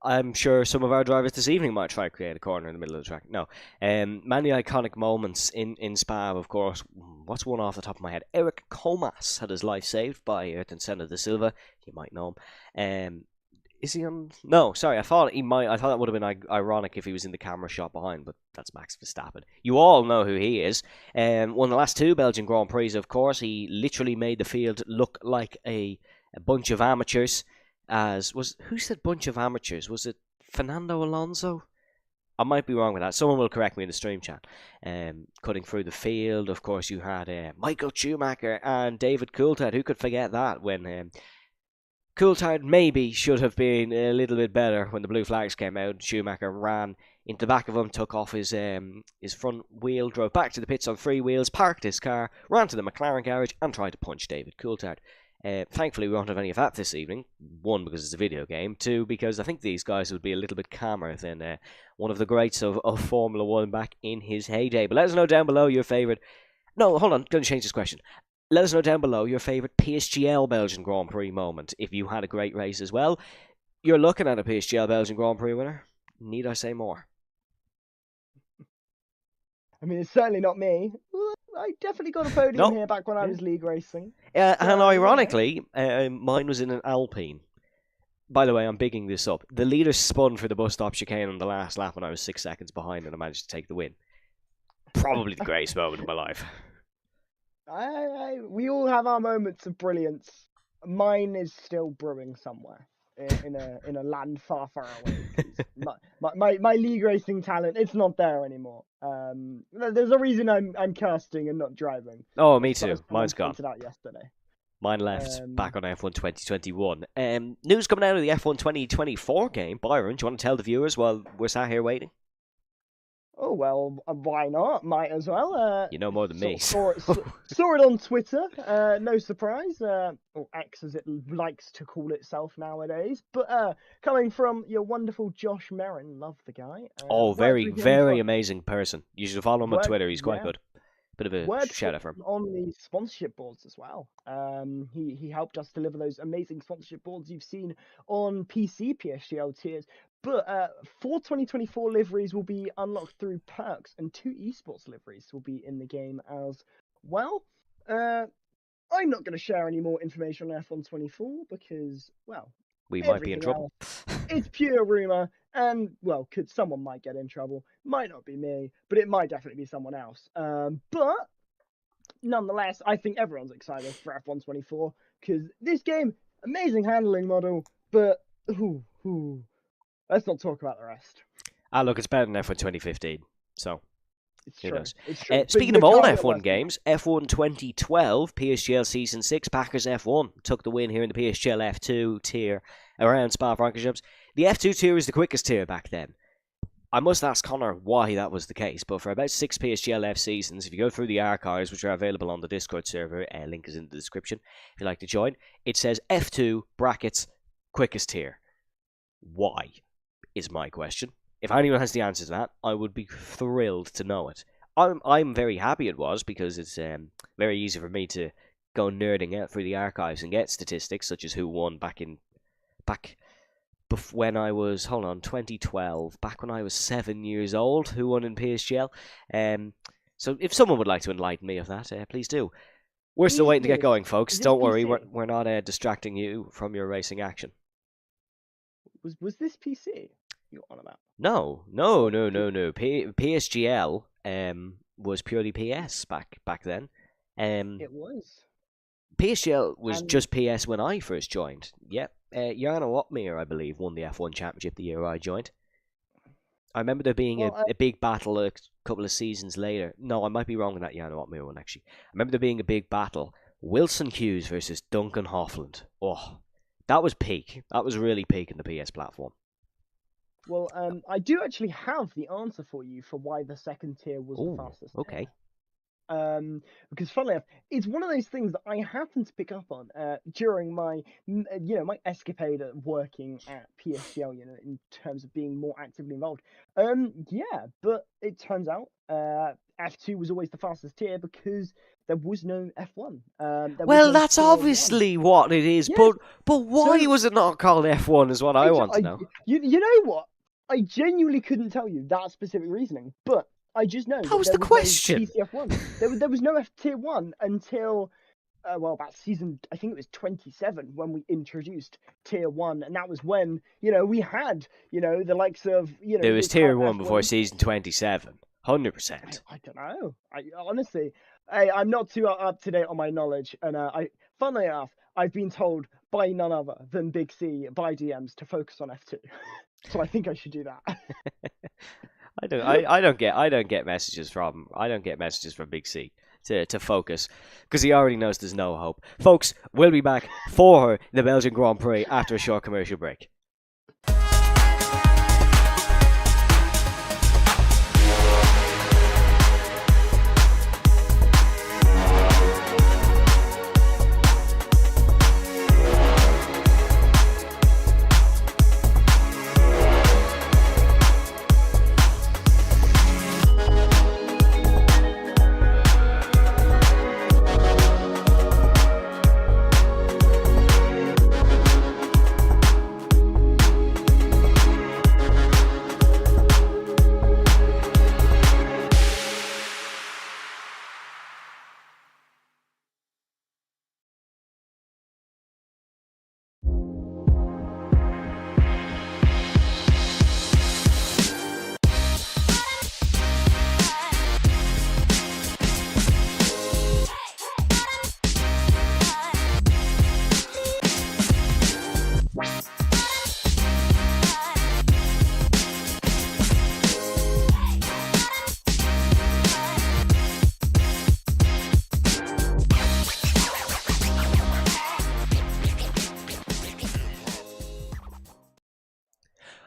I'm sure some of our drivers this evening might try to create a corner in the middle of the track. No. Many iconic moments in Spa, of course. What's one off the top of my head? Eric Comas had his life saved by Ayrton Senna da Silva. You might know him. Is he on? No, sorry. I thought that would have been ironic if he was in the camera shot behind, but that's Max Verstappen. You all know who he is. Won the last 2 Belgian Grand Prix, of course. He literally made the field look like a bunch of amateurs. Who said bunch of amateurs? Was it Fernando Alonso? I might be wrong with that. Someone will correct me in the stream chat. Cutting through the field, of course, you had Michael Schumacher and David Coulthard. Who could forget that when Coulthard maybe should have been a little bit better when the blue flags came out. Schumacher ran into the back of him, took off his front wheel, drove back to the pits on 3 wheels, parked his car, ran to the McLaren garage and tried to punch David Coulthard. Thankfully, we won't have any of that this evening. 1, because it's a video game. 2, because I think these guys would be a little bit calmer than one of the greats of Formula 1 back in his heyday. But let us know down below your favourite... No, hold on. Going to change this question. Let us know down below your favourite PSGL Belgian Grand Prix moment. If you had a great race as well, you're looking at a PSGL Belgian Grand Prix winner. Need I say more? I mean, it's certainly not me. I definitely got a podium here back when I was league racing. And ironically, mine was in an Alpine. By the way, I'm bigging this up. The leader spun for the bus stop chicane on the last lap when I was 6 seconds behind and I managed to take the win. Probably the greatest moment of my life. We all have our moments of brilliance. Mine is still brewing somewhere in a land far, far away. My league racing talent, it's not there anymore. There's a reason I'm casting and not driving. Oh, me too. Mine's gone. Out yesterday. Mine left back on F1 2021. News coming out of the F1 2024 game. Byron, do you want to tell the viewers while we're sat here waiting? Oh well, why not? Might as well. You know more than me. Saw it on Twitter. No surprise. Or X as it likes to call itself nowadays. But coming from your wonderful Josh Merrin, love the guy. Oh, worked very, with him very for- amazing person. You should follow him on worked- Twitter. He's quite yeah, good. Bit of a worked shout out for him. on the sponsorship boards as well. He helped us deliver those amazing sponsorship boards you've seen on PC PSGL tiers. But 4 2024 liveries will be unlocked through perks, and 2 esports liveries will be in the game as well. I'm not going to share any more information on F1 24 because, well, We might be in trouble. it's pure rumor, and well, someone might get in trouble. Might not be me, but it might definitely be someone else. But nonetheless, I think everyone's excited for F1 24 because this game, amazing handling model, but let's not talk about the rest. Look, it's better than F1 2015. So, It's who true. knows? It's true. Speaking of old Regardless- F1 games, F1 2012 PSGL Season 6 Packers F1 took the win here in the PSGL F2 tier around Spa-Francorchamps. The F2 tier was the quickest tier back then. I must ask Connor why that was the case, but for about 6 PSGL F seasons, if you go through the archives, which are available on the Discord server, link is in the description if you'd like to join, it says F2 brackets quickest tier. Why is my question. If anyone has the answer to that, I would be thrilled to know it. I'm very happy it was, because it's very easy for me to go nerding out through the archives and get statistics such as who won back when I was 2012, back when I was 7 years old, who won in PSGL. So if someone would like to enlighten me of that, please do. We're still waiting to get going, folks. Is this Don't worry, PC? we're not distracting you from your racing action. Was this PC you're on about? No. PSGL was purely PS back then. It was. PSGL was And- just PS when I first joined. Yep. Jarno Opmeer, I believe, won the F1 Championship the year I joined. I remember there being a big battle a couple of seasons later. No, I might be wrong on that Jarno Opmeer one, actually. I remember there being a big battle. Wilson Hughes versus Duncan Hoffland. Oh, that was peak. That was really peak in the PS platform. Well, I do actually have the answer for you for why the second tier was Ooh, the fastest. okay. Because funnily enough, it's one of those things that I happened to pick up on during my, my escapade at working at PSGL, in terms of being more actively involved. But it turns out F2 was always the fastest tier because there was no F1. Well, that's obviously what it is, Yes. but why So- was it not called F1 is what I want to know. You know what? I genuinely couldn't tell you that specific reasoning, but I just know That was there the question. No PCF1. There was no F tier 1 until about season, I think it was 27 when we introduced tier 1, and that was when we had the likes of There was the tier current 1 before F1. season 27. 100%. I don't know. I honestly, I'm not too up to date on my knowledge, and funnily enough, I've been told by none other than Big C by DMs to focus on F2, so I think I should do that. I don't get messages from Big C to focus, because he already knows there's no hope. Folks, we'll be back for the Belgian Grand Prix after a short commercial break.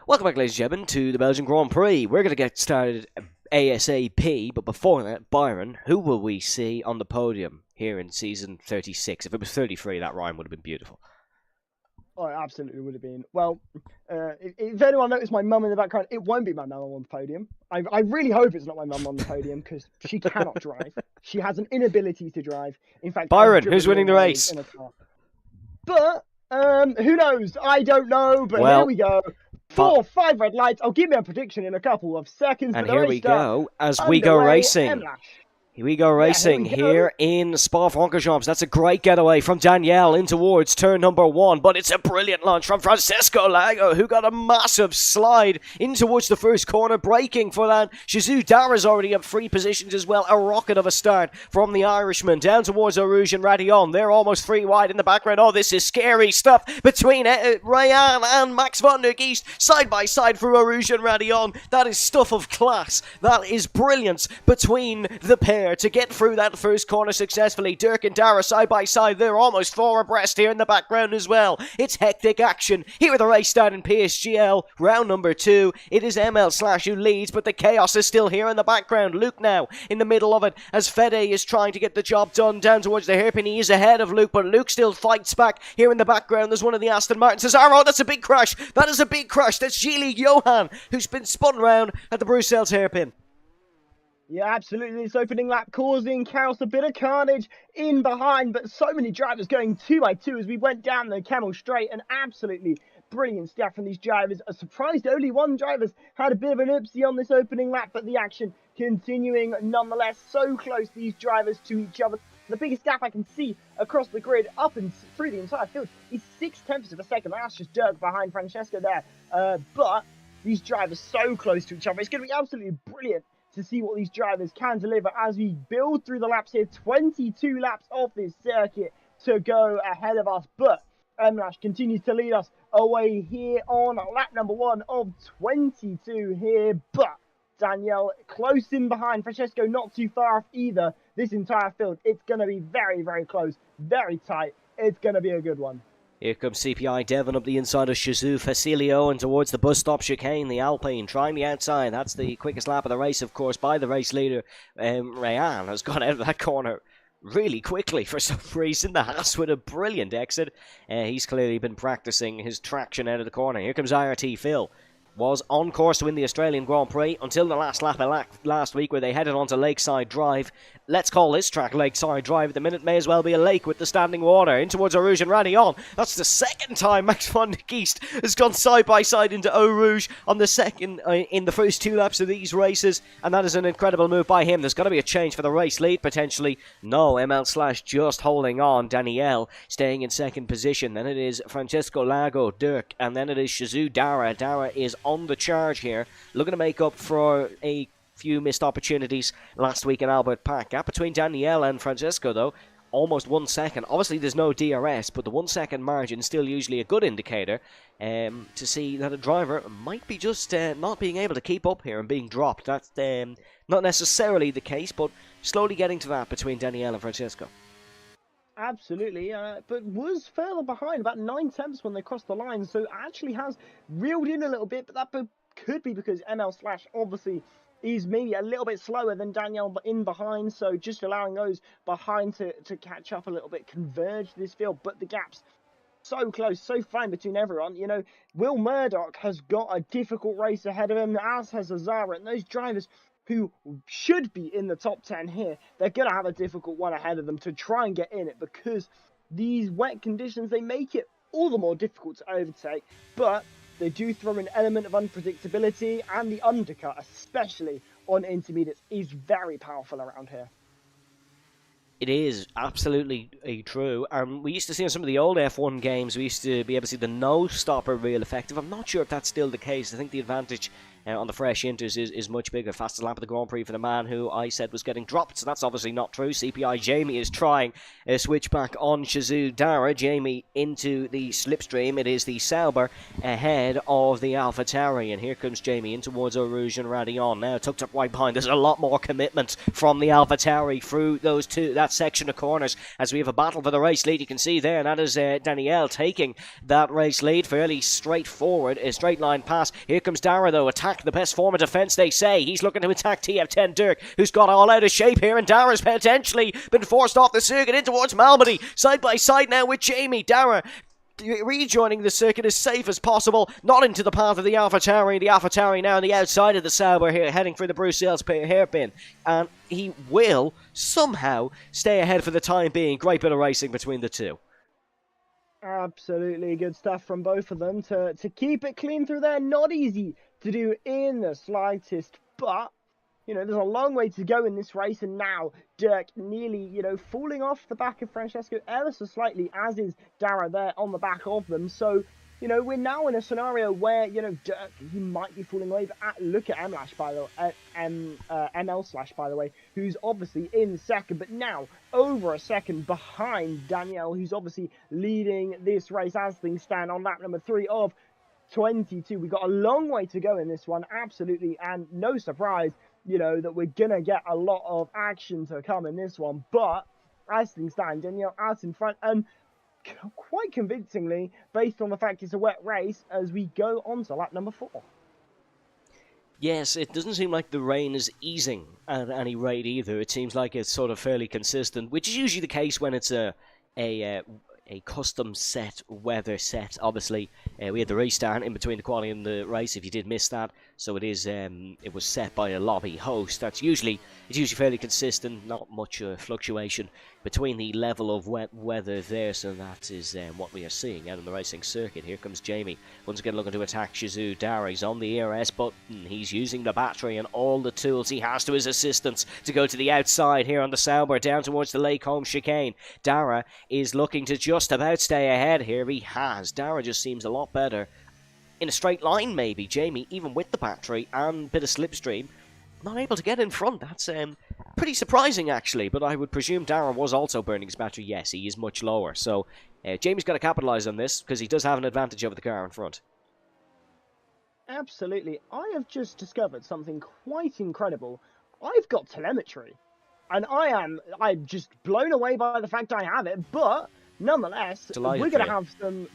Welcome back, ladies and gentlemen, to the Belgian Grand Prix. We're going to get started ASAP. But before that, Byron, who will we see on the podium here in season 36? If it was 33, that rhyme would have been beautiful. Oh, it absolutely would have been. Well, if anyone noticed my mum in the background, it won't be my mum on the podium. I really hope it's not my mum on the podium because she cannot drive. She has an inability to drive. In fact, Byron, who's winning the race? In a car. But who knows? I don't know. But Well, here we go. 5 red lights. I'll give you a prediction in a couple of seconds. And but here we go as we go racing. Here we go racing here in Spa-Francorchamps. That's a great getaway from Danielle in towards turn number 1. But it's a brilliant launch from Francesco Lago, who got a massive slide in towards the first corner, braking for that. Shizou Dara's already up 3 positions as well. A rocket of a start from the Irishman down towards Eau Rouge and Radillon. They're almost 3 wide in the background. Oh, this is scary stuff between Ryan and Max van der Geest. Side by side for Eau Rouge and Radillon. That is stuff of class. That is brilliance between the pair to get through that first corner successfully. Dirk and Dara side by side. They're almost 4 abreast here in the background as well. It's hectic action here at the race start in PSGL. Round number 2. It is ML who leads, but the chaos is still here in the background. Luke now in the middle of it as Fede is trying to get the job done down towards the hairpin. He is ahead of Luke, but Luke still fights back. Here in the background, there's one of the Aston Martins. Cesaro, that's a big crash. That is a big crash. That's Gili Johan, who's been spun round at the Bruxelles hairpin. Yeah, absolutely. This opening lap causing chaos, a bit of carnage in behind, but so many drivers going 2 by 2 as we went down the Camel Straight, and absolutely brilliant stuff from these drivers. A surprised only one driver's had a bit of an oopsie on this opening lap, but the action continuing nonetheless. So close, these drivers, to each other. The biggest gap I can see across the grid up and through the entire field is 0.6 of a second. That's just Dirk behind Francesco there. But these drivers so close to each other. It's going to be absolutely brilliant to see what these drivers can deliver as we build through the laps here. 22 laps off this circuit to go ahead of us, but Emlash continues to lead us away here on lap number 1 of 22 here, but Danielle close in behind. Francesco not too far off either. This entire field, it's going to be very, very close, very tight. It's going to be a good one. Here comes CPI Devon up the inside of Shizou Facilio and towards the bus stop chicane. The Alpine trying the outside. That's the quickest lap of the race, of course, by the race leader. Rayan has gone out of that corner really quickly for some reason. The Haas with a brilliant exit. He's clearly been practicing his traction out of the corner. Here comes IRT Phil. Was on course to win the Australian Grand Prix until the last lap of last week where they headed onto Lakeside Drive. Let's call this track Lakeside Drive at the minute. May as well be a lake with the standing water. In towards Eau Rouge and Radillon. That's the second time Max van der Geest has gone side by side into Eau Rouge on the second in the first 2 laps of these races, and that is an incredible move by him. There's got to be a change for the race lead potentially. No, ML/ just holding on. Danielle staying in second position. Then it is Francesco Lago, Dirk, and then it is Shizou Dara. Dara is on the charge here, looking to make up for a few missed opportunities last week in Albert Park. Gap between Danielle and Francesco, though, almost 1 second. Obviously, there's no DRS, but the 1 second margin is still usually a good indicator to see that a driver might be just not being able to keep up here and being dropped. That's not necessarily the case, but slowly getting to that between Danielle and Francesco. Absolutely, but was further behind, about 9 tenths when they crossed the line, so actually has reeled in a little bit, but that could be because ML/ obviously is maybe a little bit slower than Danielle in behind, so just allowing those behind to catch up a little bit, converge this field, but the gaps so close, so fine between everyone. You know, Will Murdoch has got a difficult race ahead of him, as has Azara, and those drivers who should be in the top 10 here, they're going to have a difficult one ahead of them to try and get in it, because these wet conditions, they make it all the more difficult to overtake, but they do throw an element of unpredictability, and the undercut, especially on intermediates, is very powerful around here. It is absolutely true. We used to see in some of the old F1 games, we used to be able to see the no stopper real effective. I'm not sure if that's still the case. I think the advantage on the fresh inters is much bigger. Fastest lap of the Grand Prix for the man who I said was getting dropped, so that's obviously not true. CPI Jamie is trying a switch back on Shizou Dara. Jamie into the slipstream. It is the Sauber ahead of the AlphaTauri, and here comes Jamie in towards Eau Rouge and Radillon. Now tucked up right behind. There's a lot more commitment from the AlphaTauri through that section of corners as we have a battle for the race lead. You can see there, and that is Danielle taking that race lead fairly straightforward. A straight line pass. Here comes Dara though, attacking back. The best form of defence, they say. He's looking to attack TF10 Dirk, who's got all out of shape here, and Dara's potentially been forced off the circuit in towards Malmedy. Side by side now with Jamie. Dara rejoining the circuit as safe as possible, not into the path of the AlphaTauri. The AlphaTauri now on the outside of the Sauber here, heading for the Bruxelles hairpin, and he will somehow stay ahead for the time being. Great bit of racing between the two. Absolutely good stuff from both of them to keep it clean through there. Not easy to do in the slightest, but you know, there's a long way to go in this race, and now Dirk nearly, you know, falling off the back of Francesco ever so slightly, as is Dara there on the back of them. So, you know, we're now in a scenario where, you know, Dirk, he might be falling away. But look at ML Slash, by the way, who's obviously in second, but now over a second behind Danielle, who's obviously leading this race as things stand on lap number 3 of 22. We've got a long way to go in this one, absolutely, and no surprise, you know, that we're gonna get a lot of action to come in this one. But as things stand, Danielle out in front, and quite convincingly, based on the fact it's a wet race, as we go on to lap number 4. Yes, it doesn't seem like the rain is easing at any rate either. It seems like it's sort of fairly consistent, which is usually the case when it's a custom set weather set. Obviously, we had the restart in between the quali and the race, if you did miss that. So it is it was set by a lobby host. It's usually fairly consistent, not much fluctuation between the level of wet weather there. So that is what we are seeing out on the racing circuit. Here comes Jamie, once again looking to attack Shizou. Dara, he's on the ERS button. He's using the battery and all the tools he has to his assistance to go to the outside here on the Sauber, down towards the Lake Home chicane. Dara is looking to just about stay ahead here. He has. Dara just seems a lot better in a straight line, maybe. Jamie, even with the battery and a bit of slipstream, not able to get in front. That's pretty surprising, actually. But I would presume Dara was also burning his battery. Yes, he is much lower. So Jamie's got to capitalise on this, because he does have an advantage over the car in front. Absolutely. I have just discovered something quite incredible. I've got telemetry, and I'm just blown away by the fact I have it, but nonetheless, Delighted we're going to have some,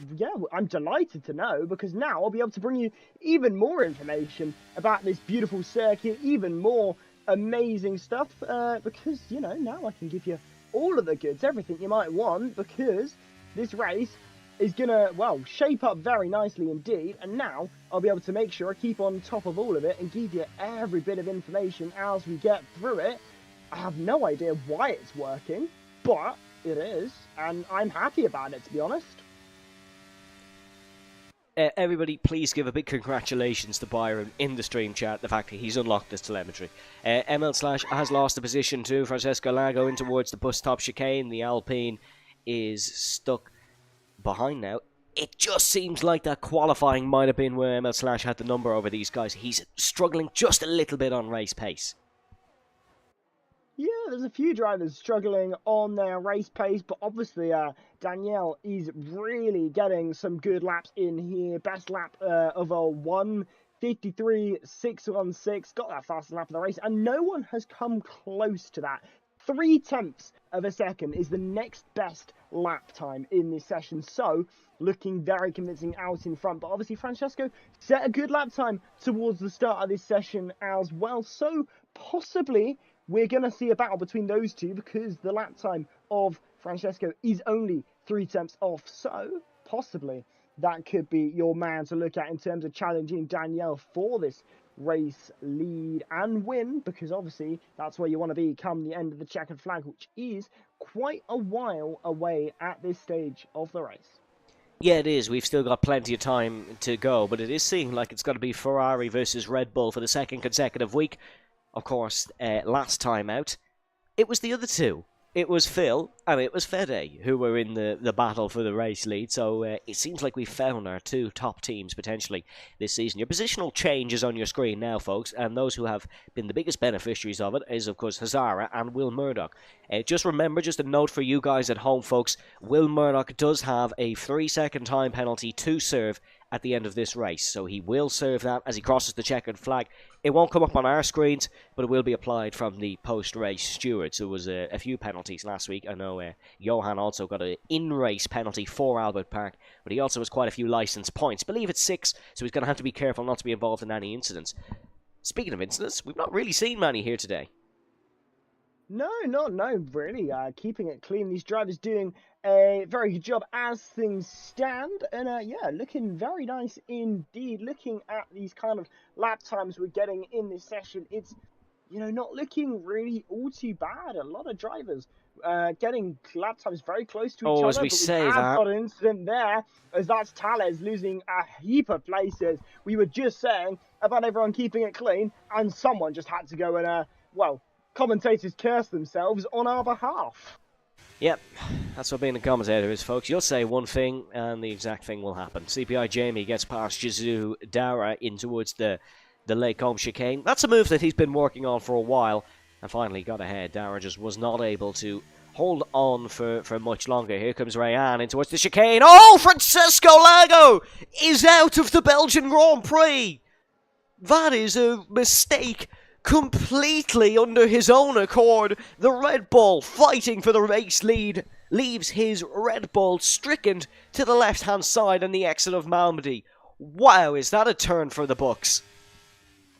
I'm delighted to know, because now I'll be able to bring you even more information about this beautiful circuit, even more amazing stuff, because, you know, now I can give you all of the goods, everything you might want, because this race is going to, well, shape up very nicely indeed, and now I'll be able to make sure I keep on top of all of it and give you every bit of information as we get through it. I have no idea why it's working, but it is, and I'm happy about it, to be honest. Everybody, please give a big congratulations to Byron in the stream chat, the fact that he's unlocked this telemetry. ML Slash has lost the position too. Francesco Lago in towards the bus top chicane. The Alpine is stuck behind now. It just seems like that qualifying might have been where ML Slash had the number over these guys. He's struggling just a little bit on race pace. Yeah, there's a few drivers struggling on their race pace, but obviously Danielle is really getting some good laps in here. Best lap of a 1:53.616, got that fastest lap of the race, and no one has come close to that. 0.3 of a second is the next best lap time in this session, so looking very convincing out in front. But obviously Francesco set a good lap time towards the start of this session as well, so possibly we're going to see a battle between those two, because the lap time of Francesco is only 0.3 off. So, possibly, that could be your man to look at in terms of challenging Danielle for this race lead and win, because obviously that's where you want to be come the end of the checkered flag, which is quite a while away at this stage of the race. Yeah, it is. We've still got plenty of time to go, but it is seeming like it's going to be Ferrari versus Red Bull for the second consecutive week. Of course, last time out, it was the other two. It was Phil and it was Fede who were in the battle for the race lead. So it seems like we've found our two top teams potentially this season. Your positional change is on your screen now, folks, and those who have been the biggest beneficiaries of it is, of course, Hazara and Will Murdoch. Just remember, just a note for you guys at home, folks, Will Murdoch does have a 3-second time penalty to serve at the end of this race. So he will serve that as he crosses the checkered flag. It won't come up on our screens, but it will be applied from the post-race stewards. There was a few penalties last week. I know Johan also got an in-race penalty for Albert Park, but he also has quite a few licence points. I believe it's 6, so he's going to have to be careful not to be involved in any incidents. Speaking of incidents, we've not really seen many here today. No, really. Keeping it clean. These drivers doing a very good job as things stand. And yeah, looking very nice indeed. Looking at these kind of lap times we're getting in this session, it's, you know, not looking really all too bad. A lot of drivers getting lap times very close to each other. As we say have that, got an incident there, as that's Tales losing a heap of places. We were just saying about everyone keeping it clean, and someone just had to go and, well, commentators curse themselves on our behalf. Yep, that's what being a commentator is, folks. You'll say one thing, and the exact thing will happen. CPI Jamie gets past Jizu Dara in towards the Lake Home chicane. That's a move that he's been working on for a while, and finally got ahead. Dara just was not able to hold on for much longer. Here comes Rayan in towards the chicane. Oh, Francesco Lago is out of the Belgian Grand Prix. That is a mistake. Completely under his own accord, the Red Bull fighting for the race lead leaves his Red Bull stricken to the left-hand side on the exit of Malmedy. Wow, is that a turn for the books?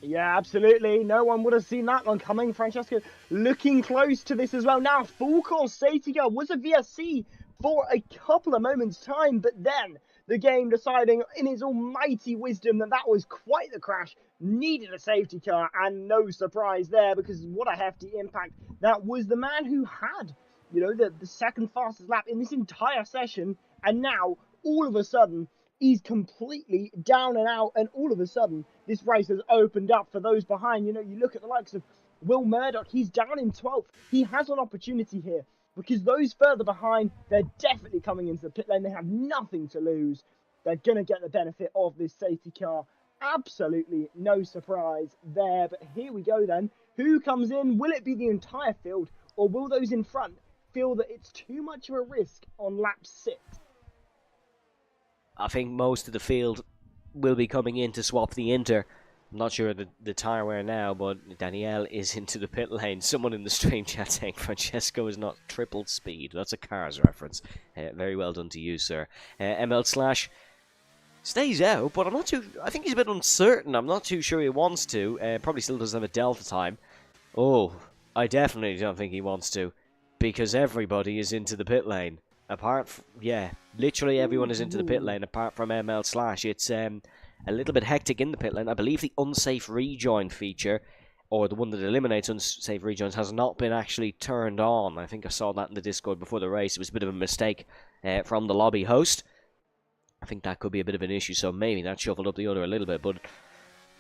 Yeah, absolutely. No one would have seen that one coming. Francesco looking close to this as well. Now, full course safety car was a VSC for a couple of moments' time, but then the game deciding in its almighty wisdom that was quite the crash, needed a safety car, and no surprise there, because what a hefty impact. That was the man who had, you know, the second fastest lap in this entire session, and now, all of a sudden, he's completely down and out, and all of a sudden, this race has opened up for those behind. You know, you look at the likes of Will Murdoch, he's down in 12th. He has an opportunity here, because those further behind, they're definitely coming into the pit lane. They have nothing to lose. They're going to get the benefit of this safety car. Absolutely no surprise there. But here we go then. Who comes in? Will it be the entire field, or will those in front feel that it's too much of a risk on lap 6? I think most of the field will be coming in to swap the Inter. I'm not sure the tyre wear now, but Danielle is into the pit lane. Someone in the stream chat saying Francesco is not tripled speed. That's a Cars reference. Very well done to you, sir. ML Slash stays out, but I think he's a bit uncertain. I'm not too sure he wants to. Probably still doesn't have a delta time. Oh, I definitely don't think he wants to, because everybody is into the pit lane. Literally everyone is into the pit lane apart from ML Slash. It's a little bit hectic in the pit lane. I believe the unsafe rejoin feature, or the one that eliminates unsafe rejoins, has not been actually turned on. I think I saw that in the Discord before the race. It was a bit of a mistake from the lobby host. I think that could be a bit of an issue, so maybe that shuffled up the order a little bit. But,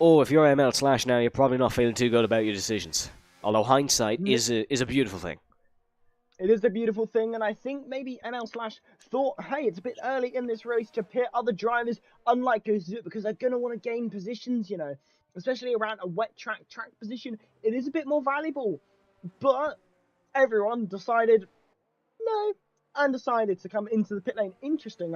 if you're ML Slash now, you're probably not feeling too good about your decisions. Although hindsight is a beautiful thing. It is a beautiful thing, and I think maybe ML Slash thought, hey, it's a bit early in this race to pit other drivers, unlike Gazoo, because they're going to want to gain positions, you know, especially around a wet track position. It is a bit more valuable, but everyone decided no, and decided to come into the pit lane. Interesting,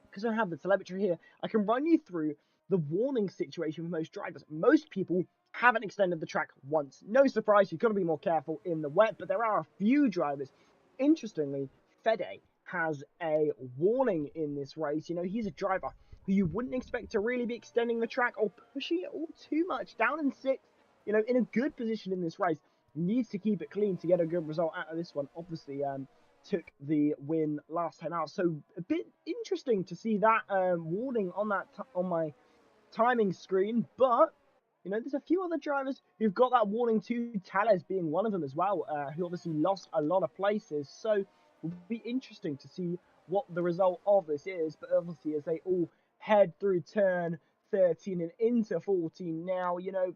because I have the telemetry here, I can run you through the warning situation for most drivers. Most people haven't extended the track once. No surprise, you've got to be more careful in the wet, but there are a few drivers. Interestingly, Fede has a warning in this race. You know, he's a driver who you wouldn't expect to really be extending the track or pushing it all too much. Down in 6th, you know, in a good position in this race. Needs to keep it clean to get a good result out of this one. Obviously, took the win last time out. So a bit interesting to see that warning on that on my timing screen, but you know, there's a few other drivers who've got that warning too, Tales being one of them as well, who obviously lost a lot of places. So it will be interesting to see what the result of this is. But obviously, as they all head through turn 13 and into 14 now, you know,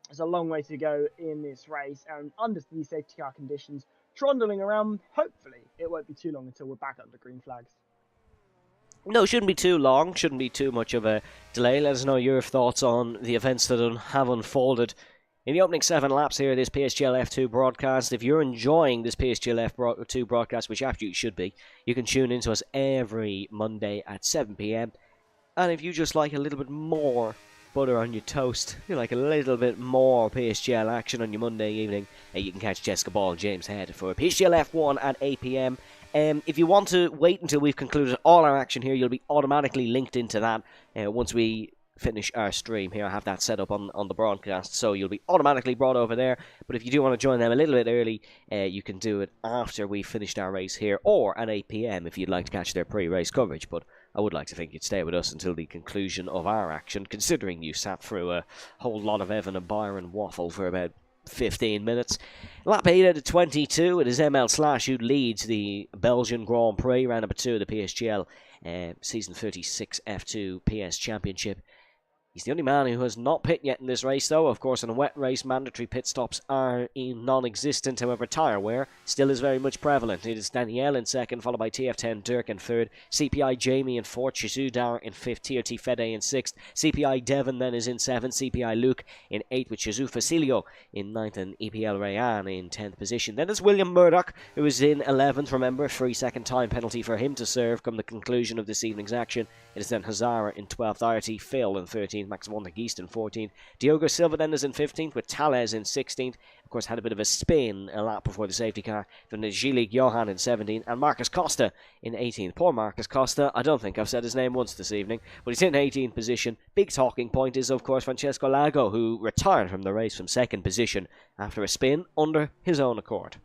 there's a long way to go in this race. And under these safety car conditions, trundling around, hopefully it won't be too long until we're back under green flags. No, shouldn't be too long, shouldn't be too much of a delay. Let us know your thoughts on the events that have unfolded in the opening 7 laps here of this PSGL F2 broadcast. If you're enjoying this PSGL F2 broadcast, which absolutely should be, you can tune into us every Monday at 7 PM. And if you just like a little bit more, butter on your toast, you like a little bit more PSGL action on your Monday evening, you can catch Jessica Ball and James Head for PSGL F1 at 8 p.m. If you want to wait until we've concluded all our action here, you'll be automatically linked into that once we finish our stream here. I have that set up on the broadcast, so you'll be automatically brought over there. But if you do want to join them a little bit early, you can do it after we've finished our race here, or at 8 p.m. if you'd like to catch their pre-race coverage. But I would like to think you'd stay with us until the conclusion of our action, considering you sat through a whole lot of Evan and Byron waffle for about 15 minutes. Lap 8 out of 22, it is ML Slash who leads the Belgian Grand Prix, round number 2 of the PSGL Season 36 F2 PS Championship. He's the only man who has not pit yet in this race, though. Of course, in a wet race, mandatory pit stops are non-existent. However, tyre wear still is very much prevalent. It is Danielle in second, followed by TF10 Dirk in third, CPI Jamie in fourth, Shizu Dar in fifth, TRT Fede in sixth, CPI Devon then is in seventh, CPI Luke in eighth, with Shizu Facilio in ninth, and EPL Rayan in 10th position. Then there's William Murdoch, who is in 11th. Remember, 3-second time penalty for him to serve come the conclusion of this evening's action. It is then Hazara in 12th, RT Phil in 13th, Max von der Geest in 14th. Diogo Silva then is in 15th, with Tales in 16th. Of course, had a bit of a spin a lap before the safety car. Then there's Gilles Johan in 17th, and Marcus Costa in 18th. Poor Marcus Costa, I don't think I've said his name once this evening, but he's in 18th position. Big talking point is, of course, Francesco Lago, who retired from the race from second position after a spin under his own accord.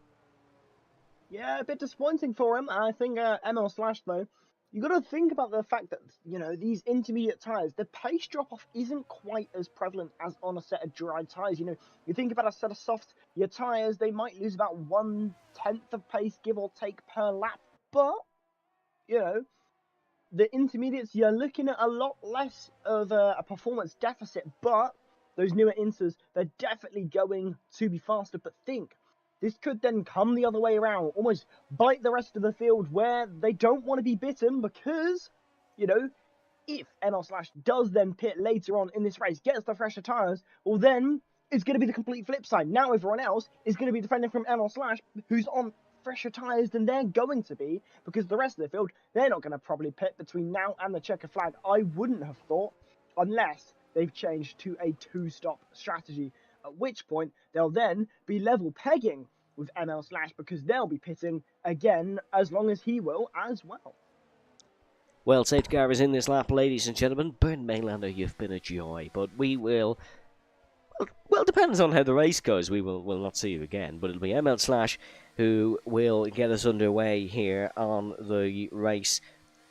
Yeah, a bit disappointing for him. I think ML Slash, though, you got to think about the fact that, you know, these intermediate tyres, the pace drop-off isn't quite as prevalent as on a set of dry tyres. You know, you think about a set of soft, your tyres, they might lose about 1/10 of pace, give or take, per lap. But, you know, the intermediates, you're looking at a lot less of a performance deficit. But those newer inters, they're definitely going to be faster. But think, this could then come the other way around, almost bite the rest of the field where they don't want to be bitten because, you know, if NL Slash does then pit later on in this race, gets the fresher tyres, well then it's going to be the complete flip side. Now everyone else is going to be defending from NL Slash, who's on fresher tyres than they're going to be, because the rest of the field, they're not going to probably pit between now and the checker flag, I wouldn't have thought, unless they've changed to a two-stop strategy, at which point they'll then be level pegging with ML Slash, because they'll be pitting again as long as he will as well. Well, safety car is in this lap, ladies and gentlemen. Bernd Maylander, you've been a joy, but we will... Well, depends on how the race goes. We will not see you again, but it'll be ML Slash who will get us underway here on the race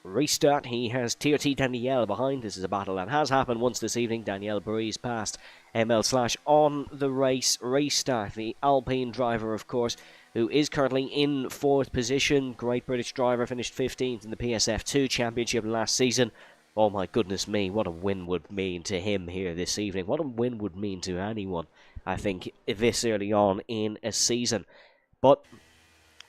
restart. He has TRT Danielle behind. This is a battle that has happened once this evening. Danielle breezed past ML Slash on the race restart. The Alpine driver, of course, who is currently in 4th position. Great British driver, finished 15th in the PSF2 Championship last season. Oh my goodness me, what a win would mean to him here this evening. What a win would mean to anyone, I think, this early on in a season. But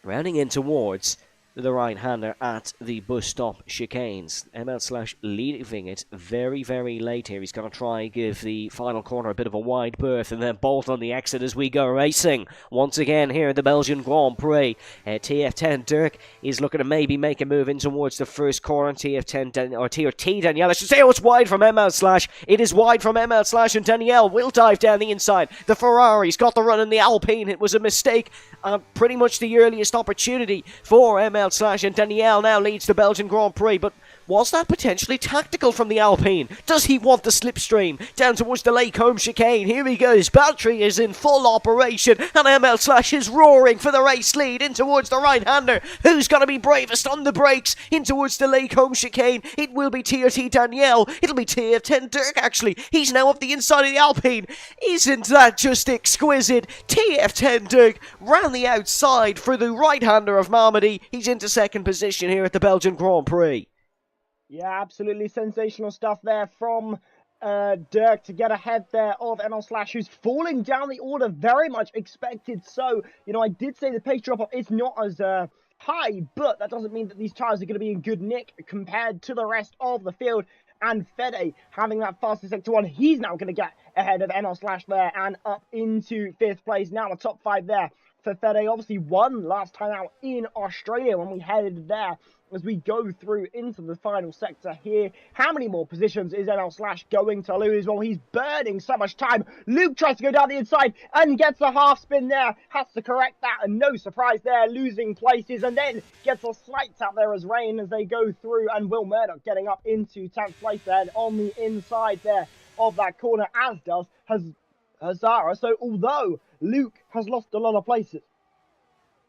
rounding in towards the right-hander at the bus stop chicanes. ML Slash leaving it very, very late here. He's going to try and give the final corner a bit of a wide berth and then bolt on the exit as we go racing. Once again here at the Belgian Grand Prix. TF10 Dirk is looking to maybe make a move in towards the first corner. TRT Danielle, I should say, it's wide from ML Slash. It is wide from ML Slash, and Danielle will dive down the inside. The Ferrari's got the run in the Alpine. It was a mistake. Pretty much the earliest opportunity for ML Slash, and Danielle now leads the Belgian Grand Prix, but was that potentially tactical from the Alpine? Does he want the slipstream down towards the Lake Home chicane? Here he goes. Battery is in full operation, and ML Slash is roaring for the race lead in towards the right-hander. Who's going to be bravest on the brakes in towards the Lake Home chicane? It will be TRT Danielle. It'll be TF10 Dirk, actually. He's now up the inside of the Alpine. Isn't that just exquisite? TF10 Dirk round the outside for the right-hander of Malmedy. He's into 2nd position here at the Belgian Grand Prix. Yeah, absolutely sensational stuff there from Dirk to get ahead there of ML Slash, who's falling down the order, very much expected. So, you know, I did say the pace drop-off is not as high, but that doesn't mean that these tyres are going to be in good nick compared to the rest of the field. And Fede having that fastest sector one, he's now going to get ahead of ML Slash there and up into 5th place. Now the top 5 there for Fede. Obviously won last time out in Australia when we headed there as we go through into the final sector here. How many more positions is ML Slash going to lose? Well, he's burning so much time. Luke tries to go down the inside and gets a half spin there. Has to correct that, and no surprise there, losing places, and then gets a slight tap there as Rain as they go through, and Will Murdoch getting up into 10th place there on the inside there of that corner, as does Hazara. So although Luke has lost a lot of places,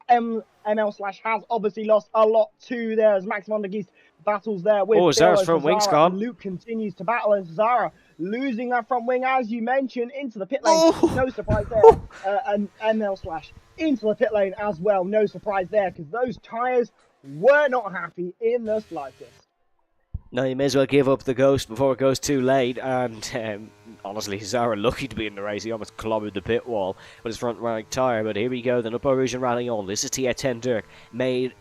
ML Slash has obviously lost a lot too there as Max van der Geest battles there with Zara's front wing's gone. Luke continues to battle, and Zara losing that front wing, as you mentioned, into the pit lane. No surprise there. And ML Slash into the pit lane as well. No surprise there, because those tyres were not happy in the slightest. No, you may as well give up the ghost before it goes too late, and honestly, Zara lucky to be in the race. He almost clobbered the pit wall with his front right tyre, but here we go, the Nuppo Rouge and rallying on. This is TF10 Dirk, made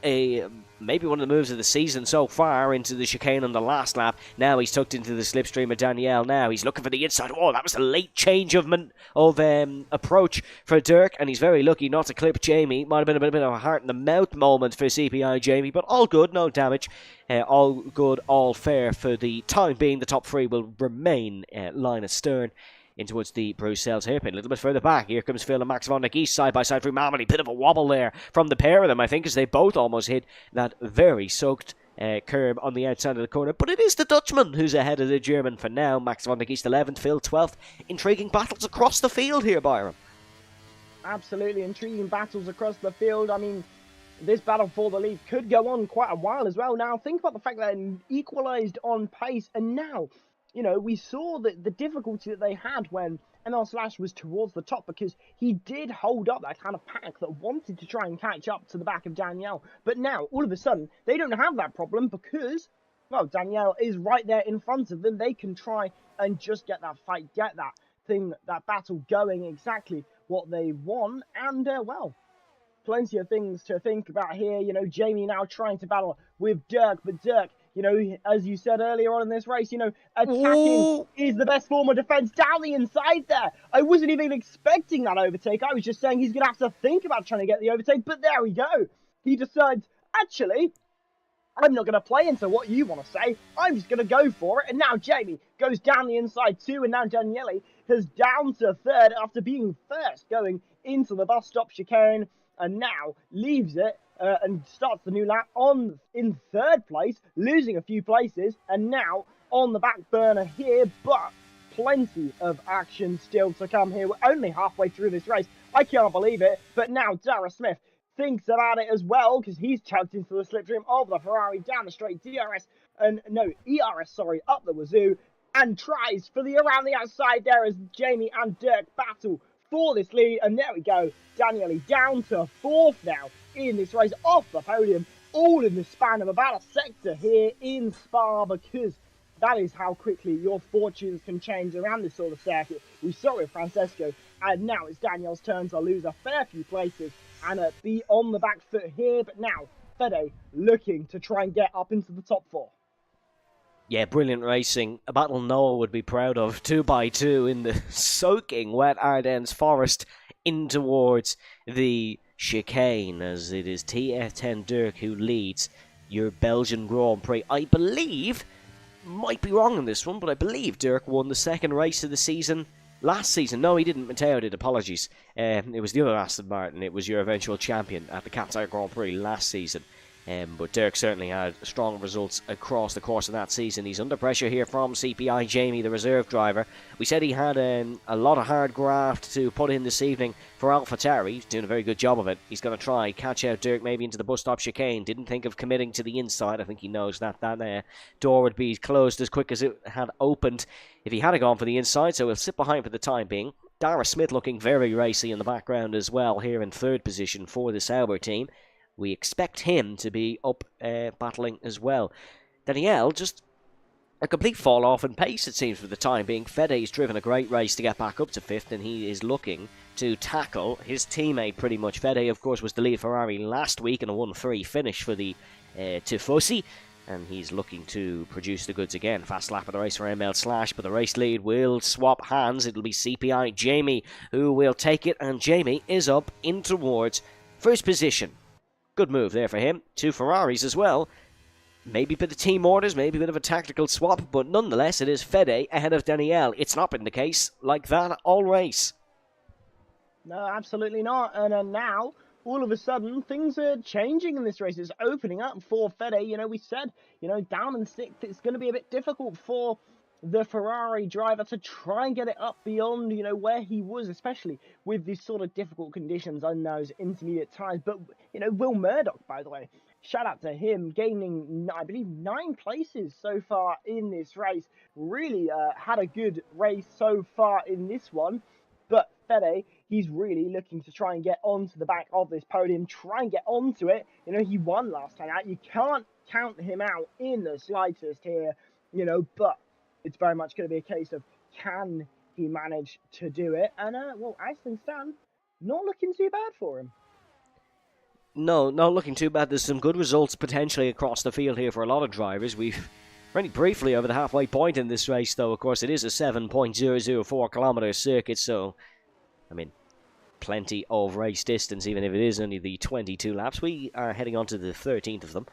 maybe one of the moves of the season so far into the chicane on the last lap. Now he's tucked into the slipstream of Danielle. Now he's looking for the inside. Oh, that was a late change of approach for Dirk, and he's very lucky not to clip Jamie. Might have been a bit of a heart in the mouth moment for CPI Jamie, but all good, no damage. All good, all fair for the time being. The top three will remain line astern in towards the Bruxelles hairpin. A little bit further back, here comes Phil and Max van der Geest side by side through Mamely. Bit of a wobble there from the pair of them, I think, as they both almost hit that very soaked curb on the outside of the corner. But it is the Dutchman who's ahead of the German for now. Max van der Geest 11th, Phil 12th. Intriguing battles across the field here, Byron. Absolutely intriguing battles across the field. I mean, this battle for the lead could go on quite a while as well. Now, think about the fact that they equalised on pace, and now, you know, we saw the difficulty that they had when ML Slash was towards the top, because he did hold up that kind of pack that wanted to try and catch up to the back of Danielle. But now, all of a sudden, they don't have that problem because, well, Danielle is right there in front of them. They can try and just get that fight, get that thing, that battle going exactly what they want, and, well, plenty of things to think about here. You know, Jamie now trying to battle with Dirk, but Dirk, you know, as you said earlier on in this race, you know, attacking is the best form of defense down the inside there. I wasn't even expecting that overtake. I was just saying he's going to have to think about trying to get the overtake, but there we go. He decides, actually, I'm not going to play into what you want to say. I'm just going to go for it. And now Jamie goes down the inside too, and now Daniele is down to third after being first going into the bus stop chicane, and now leaves it and starts the new lap in third place, losing a few places, and now on the back burner here, but plenty of action still to come here. We're only halfway through this race. I can't believe it, but now Dara Smith thinks about it as well, because he's chugged into the slipstream of the Ferrari down the straight ERS, sorry, up the wazoo, and tries for the around the outside there as Jamie and Dirk battle for this lead, and there we go. Daniele down to fourth now in this race, off the podium, all in the span of about a sector here in Spa, because that is how quickly your fortunes can change around this sort of circuit. We saw it with Francesco, and now it's Daniel's turn to lose a fair few places and be on the back foot here, but now Fede looking to try and get up into the top four. Yeah, brilliant racing. A battle Noah would be proud of. 2x2 in the soaking wet Ardennes forest in towards the chicane, as it is TF10 Dirk who leads your Belgian Grand Prix. I believe, might be wrong on this one, but I believe Dirk won the second race of the season last season. No, he didn't. Mateo did. Apologies. It was the other Aston Martin. It was your eventual champion at the Qatar Grand Prix last season. But Dirk certainly had strong results across the course of that season. He's under pressure here from CPI Jamie, the reserve driver. We said he had a lot of hard graft to put in this evening for AlphaTauri. He's doing a very good job of it. He's going to try catch out Dirk maybe into the bus stop chicane. Didn't think of committing to the inside. I think he knows that door would be closed as quick as it had opened if he had gone for the inside. So he'll sit behind for the time being. Dara Smith looking very racy in the background as well, here in third position for the Sauber team. We expect him to be up battling as well. Danielle, just a complete fall off in pace, it seems, for the time being. Fede's driven a great race to get back up to fifth, and he is looking to tackle his teammate pretty much. Fede, of course, was the lead Ferrari last week in a 1-3 finish for the Tifosi, and he's looking to produce the goods again. Fast lap of the race for ML Slash, but the race lead will swap hands. It'll be CPI Jamie who will take it, and Jamie is up in towards first position. Good move there for him. Two Ferraris as well. Maybe a bit of team orders, maybe a bit of a tactical swap, but nonetheless, it is Fede ahead of Danielle. It's not been the case like that all race. No, absolutely not. And now, all of a sudden, things are changing in this race. It's opening up for Fede. You know, we said, down in sixth, it's going to be a bit difficult for the Ferrari driver to try and get it up beyond, where he was, especially with these sort of difficult conditions on those intermediate times. But, Will Murdoch, by the way, shout out to him, gaining, I believe, 9 places so far in this race. Really had a good race so far in this one. But Fede, he's really looking to try and get onto the back of this podium, try and get onto it. He won last time out. You can't count him out in the slightest here, but it's very much going to be a case of can he manage to do it? And, well, as things stand, not looking too bad for him. No, not looking too bad. There's some good results potentially across the field here for a lot of drivers. We've very briefly over the halfway point in this race, though. Of course, it is a 7.004 kilometer circuit, so, I mean, plenty of race distance, even if it is only the 22 laps. We are heading on to the 13th of them,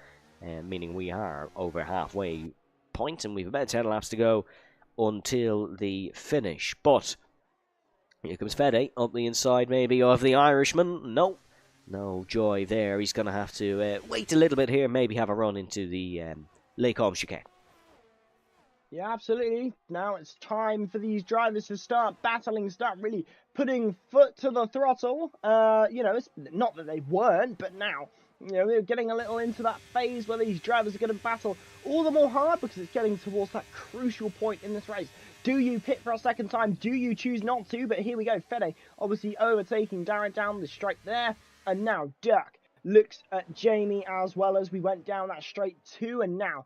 meaning we are over halfway point, and we've about 10 laps to go until the finish. But here comes Fede up the inside, maybe, of the Irishman. No joy there. He's going to have to wait a little bit here, maybe have a run into the Lake Holmes chicane. Yeah, absolutely. Now it's time for these drivers to start battling, start really putting foot to the throttle. It's not that they weren't, but now, we're getting a little into that phase where these drivers are going to battle all the more hard because it's getting towards that crucial point in this race. Do you pit for a second time? Do you choose not to? But here we go. Fede obviously overtaking Darren down the straight there. And now Dirk looks at Jamie as well as we went down that straight too. And now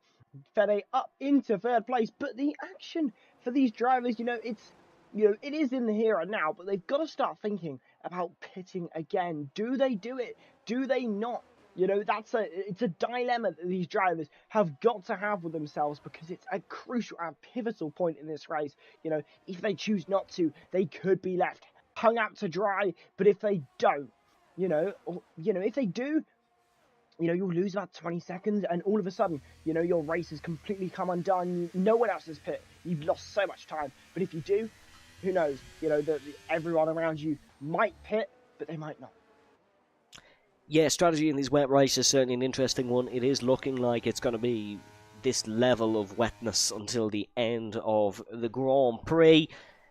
Fede up into third place, but the action for these drivers, it is in the here and now, but they've got to start thinking about pitting again. Do they do it? Do they not? It's a dilemma that these drivers have got to have with themselves because it's a crucial and pivotal point in this race. If they choose not to, they could be left hung out to dry, but if they don't, if they do, you'll lose about 20 seconds and all of a sudden, your race has completely come undone. No one else has pit. You've lost so much time. But if you do, who knows? Everyone around you might pit, but they might not. Yeah, strategy in these wet races is certainly an interesting one. It is looking like it's going to be this level of wetness until the end of the Grand Prix.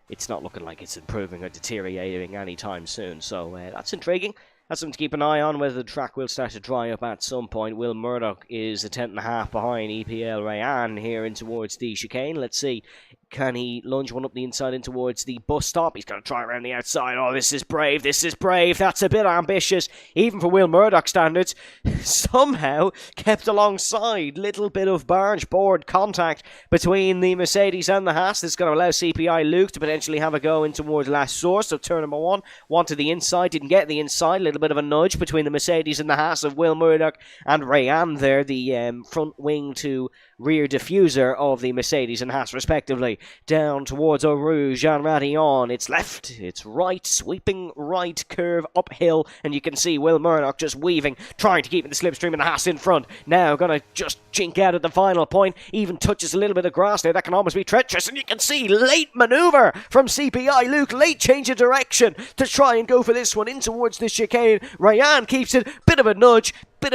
It's not looking like it's improving or deteriorating anytime soon, so that's intriguing. That's something to keep an eye on, whether the track will start to dry up at some point. Will Murdoch is a 10.5 behind EPL Rayan here in towards the chicane. Let's see, can he lunge one up the inside in towards the bus stop? He's going to try around the outside. Oh, this is brave, That's a bit ambitious, even for Will Murdoch standards. Somehow kept alongside. Little bit of barge board contact between the Mercedes and the Haas. This is going to allow CPI Luke to potentially have a go in towards last source. So turn number 1, wanted the inside, didn't get the inside. Little bit of a nudge between the Mercedes and the Haas of Will Murdoch and Rayan there, the front wing to rear diffuser of the Mercedes and Haas respectively. Down towards Eau Rouge and Radillon. It's left, it's right, sweeping right curve uphill, and you can see Will Murdoch just weaving, trying to keep in the slipstream, and the Haas in front. Now gonna just jink out at the final point, even touches a little bit of grass there, that can almost be treacherous, and you can see late manoeuvre from CPI Luke, late change of direction to try and go for this one in towards the chicane. Rayan keeps it, bit of a nudge, bit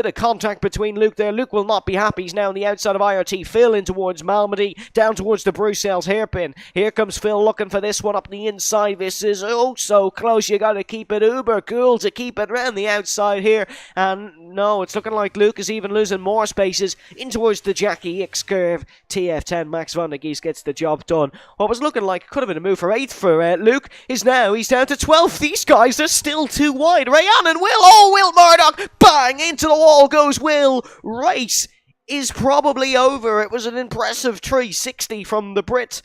of contact between Luke there. Luke will not be happy. He's now on the outside of IRT. Phil in towards Malmedy, down towards the Bruxelles hairpin. Here comes Phil looking for this one up the inside. This is oh so close. You got to keep it uber cool to keep it around the outside here. And no, it's looking like Luke is even losing more spaces in towards the Jackie X curve. TF10 Max van der Gies gets the job done. What was looking like it could have been a move for 8th for Luke is now he's down to 12th. These guys are still too wide. Rayan and Will. Oh, Will Murdoch. Bang! Into the wall goes Will. Race is probably over. It was an impressive 360 from the Brit,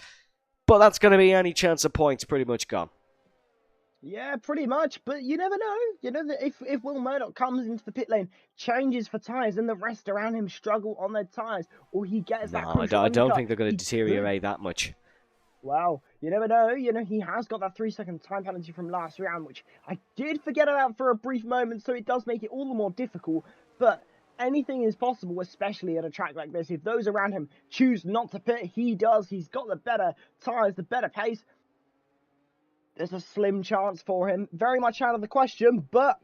but that's going to be any chance of points pretty much gone. Yeah, pretty much, but you never know. If Will Murdoch comes into the pit lane, changes for tyres, and the rest around him struggle on their tyres, or he gets that crucial I don't undercut, think they're going to deteriorate that much. Well, you never know. He has got that 3-second time penalty from last round, which I did forget about for a brief moment, so it does make it all the more difficult. But anything is possible, especially at a track like this. If those around him choose not to pit, he does. He's got the better tyres, the better pace. There's a slim chance for him. Very much out of the question, but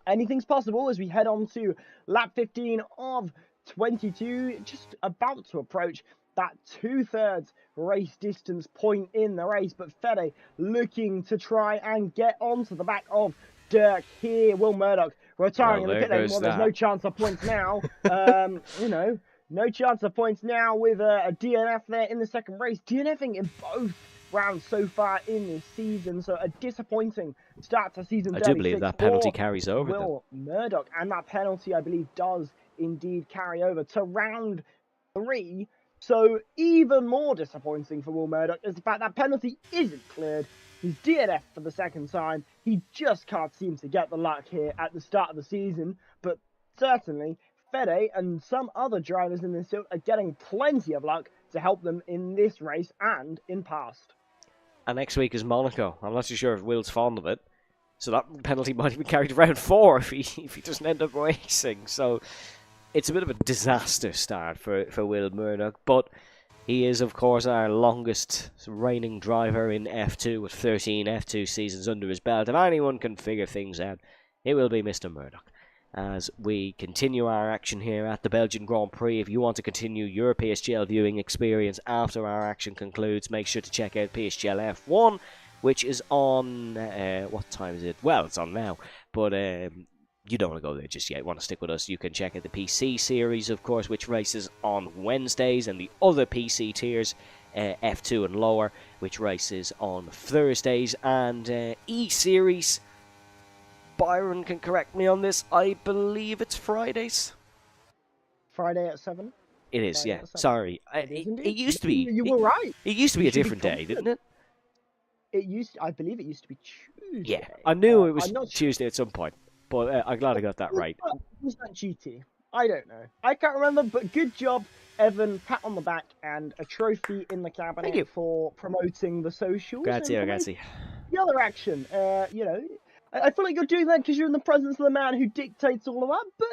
anything's possible as we head on to lap 15 of 22. Just about to approach that 2/3 race distance point in the race, but Fede looking to try and get onto the back of Dirk here. Will Murdoch retiring in the pit lane. Well, there's no chance of points now. No chance of points now with a DNF there in the second race. DNFing in both rounds so far in this season, so a disappointing start to season 36. I do believe that penalty carries over. Will Murdoch, and that penalty, I believe, does indeed carry over to round 3. So even more disappointing for Will Murdoch is the fact that penalty isn't cleared. He's DNF for the second time. He just can't seem to get the luck here at the start of the season, but certainly Fede and some other drivers in this field are getting plenty of luck to help them in this race and in past. And next week is Monaco. I'm not too sure if Will's fond of it, so that penalty might even carry to round 4 if he doesn't end up racing. So it's a bit of a disaster start for Will Murdoch, but he is, of course, our longest reigning driver in F2 with 13 F2 seasons under his belt. If anyone can figure things out, it will be Mr. Murdoch. As we continue our action here at the Belgian Grand Prix. If you want to continue your PSGL viewing experience after our action concludes, make sure to check out PSGL F1, which is on, what time is it? Well, it's on now, but you don't want to go there just yet. You want to stick with us, you can check out the PC series, of course, which races on Wednesdays, and the other PC tiers, F2 and lower, which races on Thursdays, and E-series, Byron can correct me on this, I believe it's Fridays. Friday at 7? It is, Friday yeah. at 7. Sorry. It used to be... You were right. It used to be a different day, didn't it? I believe it used to be Tuesday. Yeah, I knew it was Tuesday at some point, but I'm glad I got that right. Was that GT? I don't know. I can't remember, but good job, Evan. Pat on the back and a trophy in the cabinet for promoting the socials. Grazie. The other action, I feel like you're doing that because you're in the presence of the man who dictates all of that, but,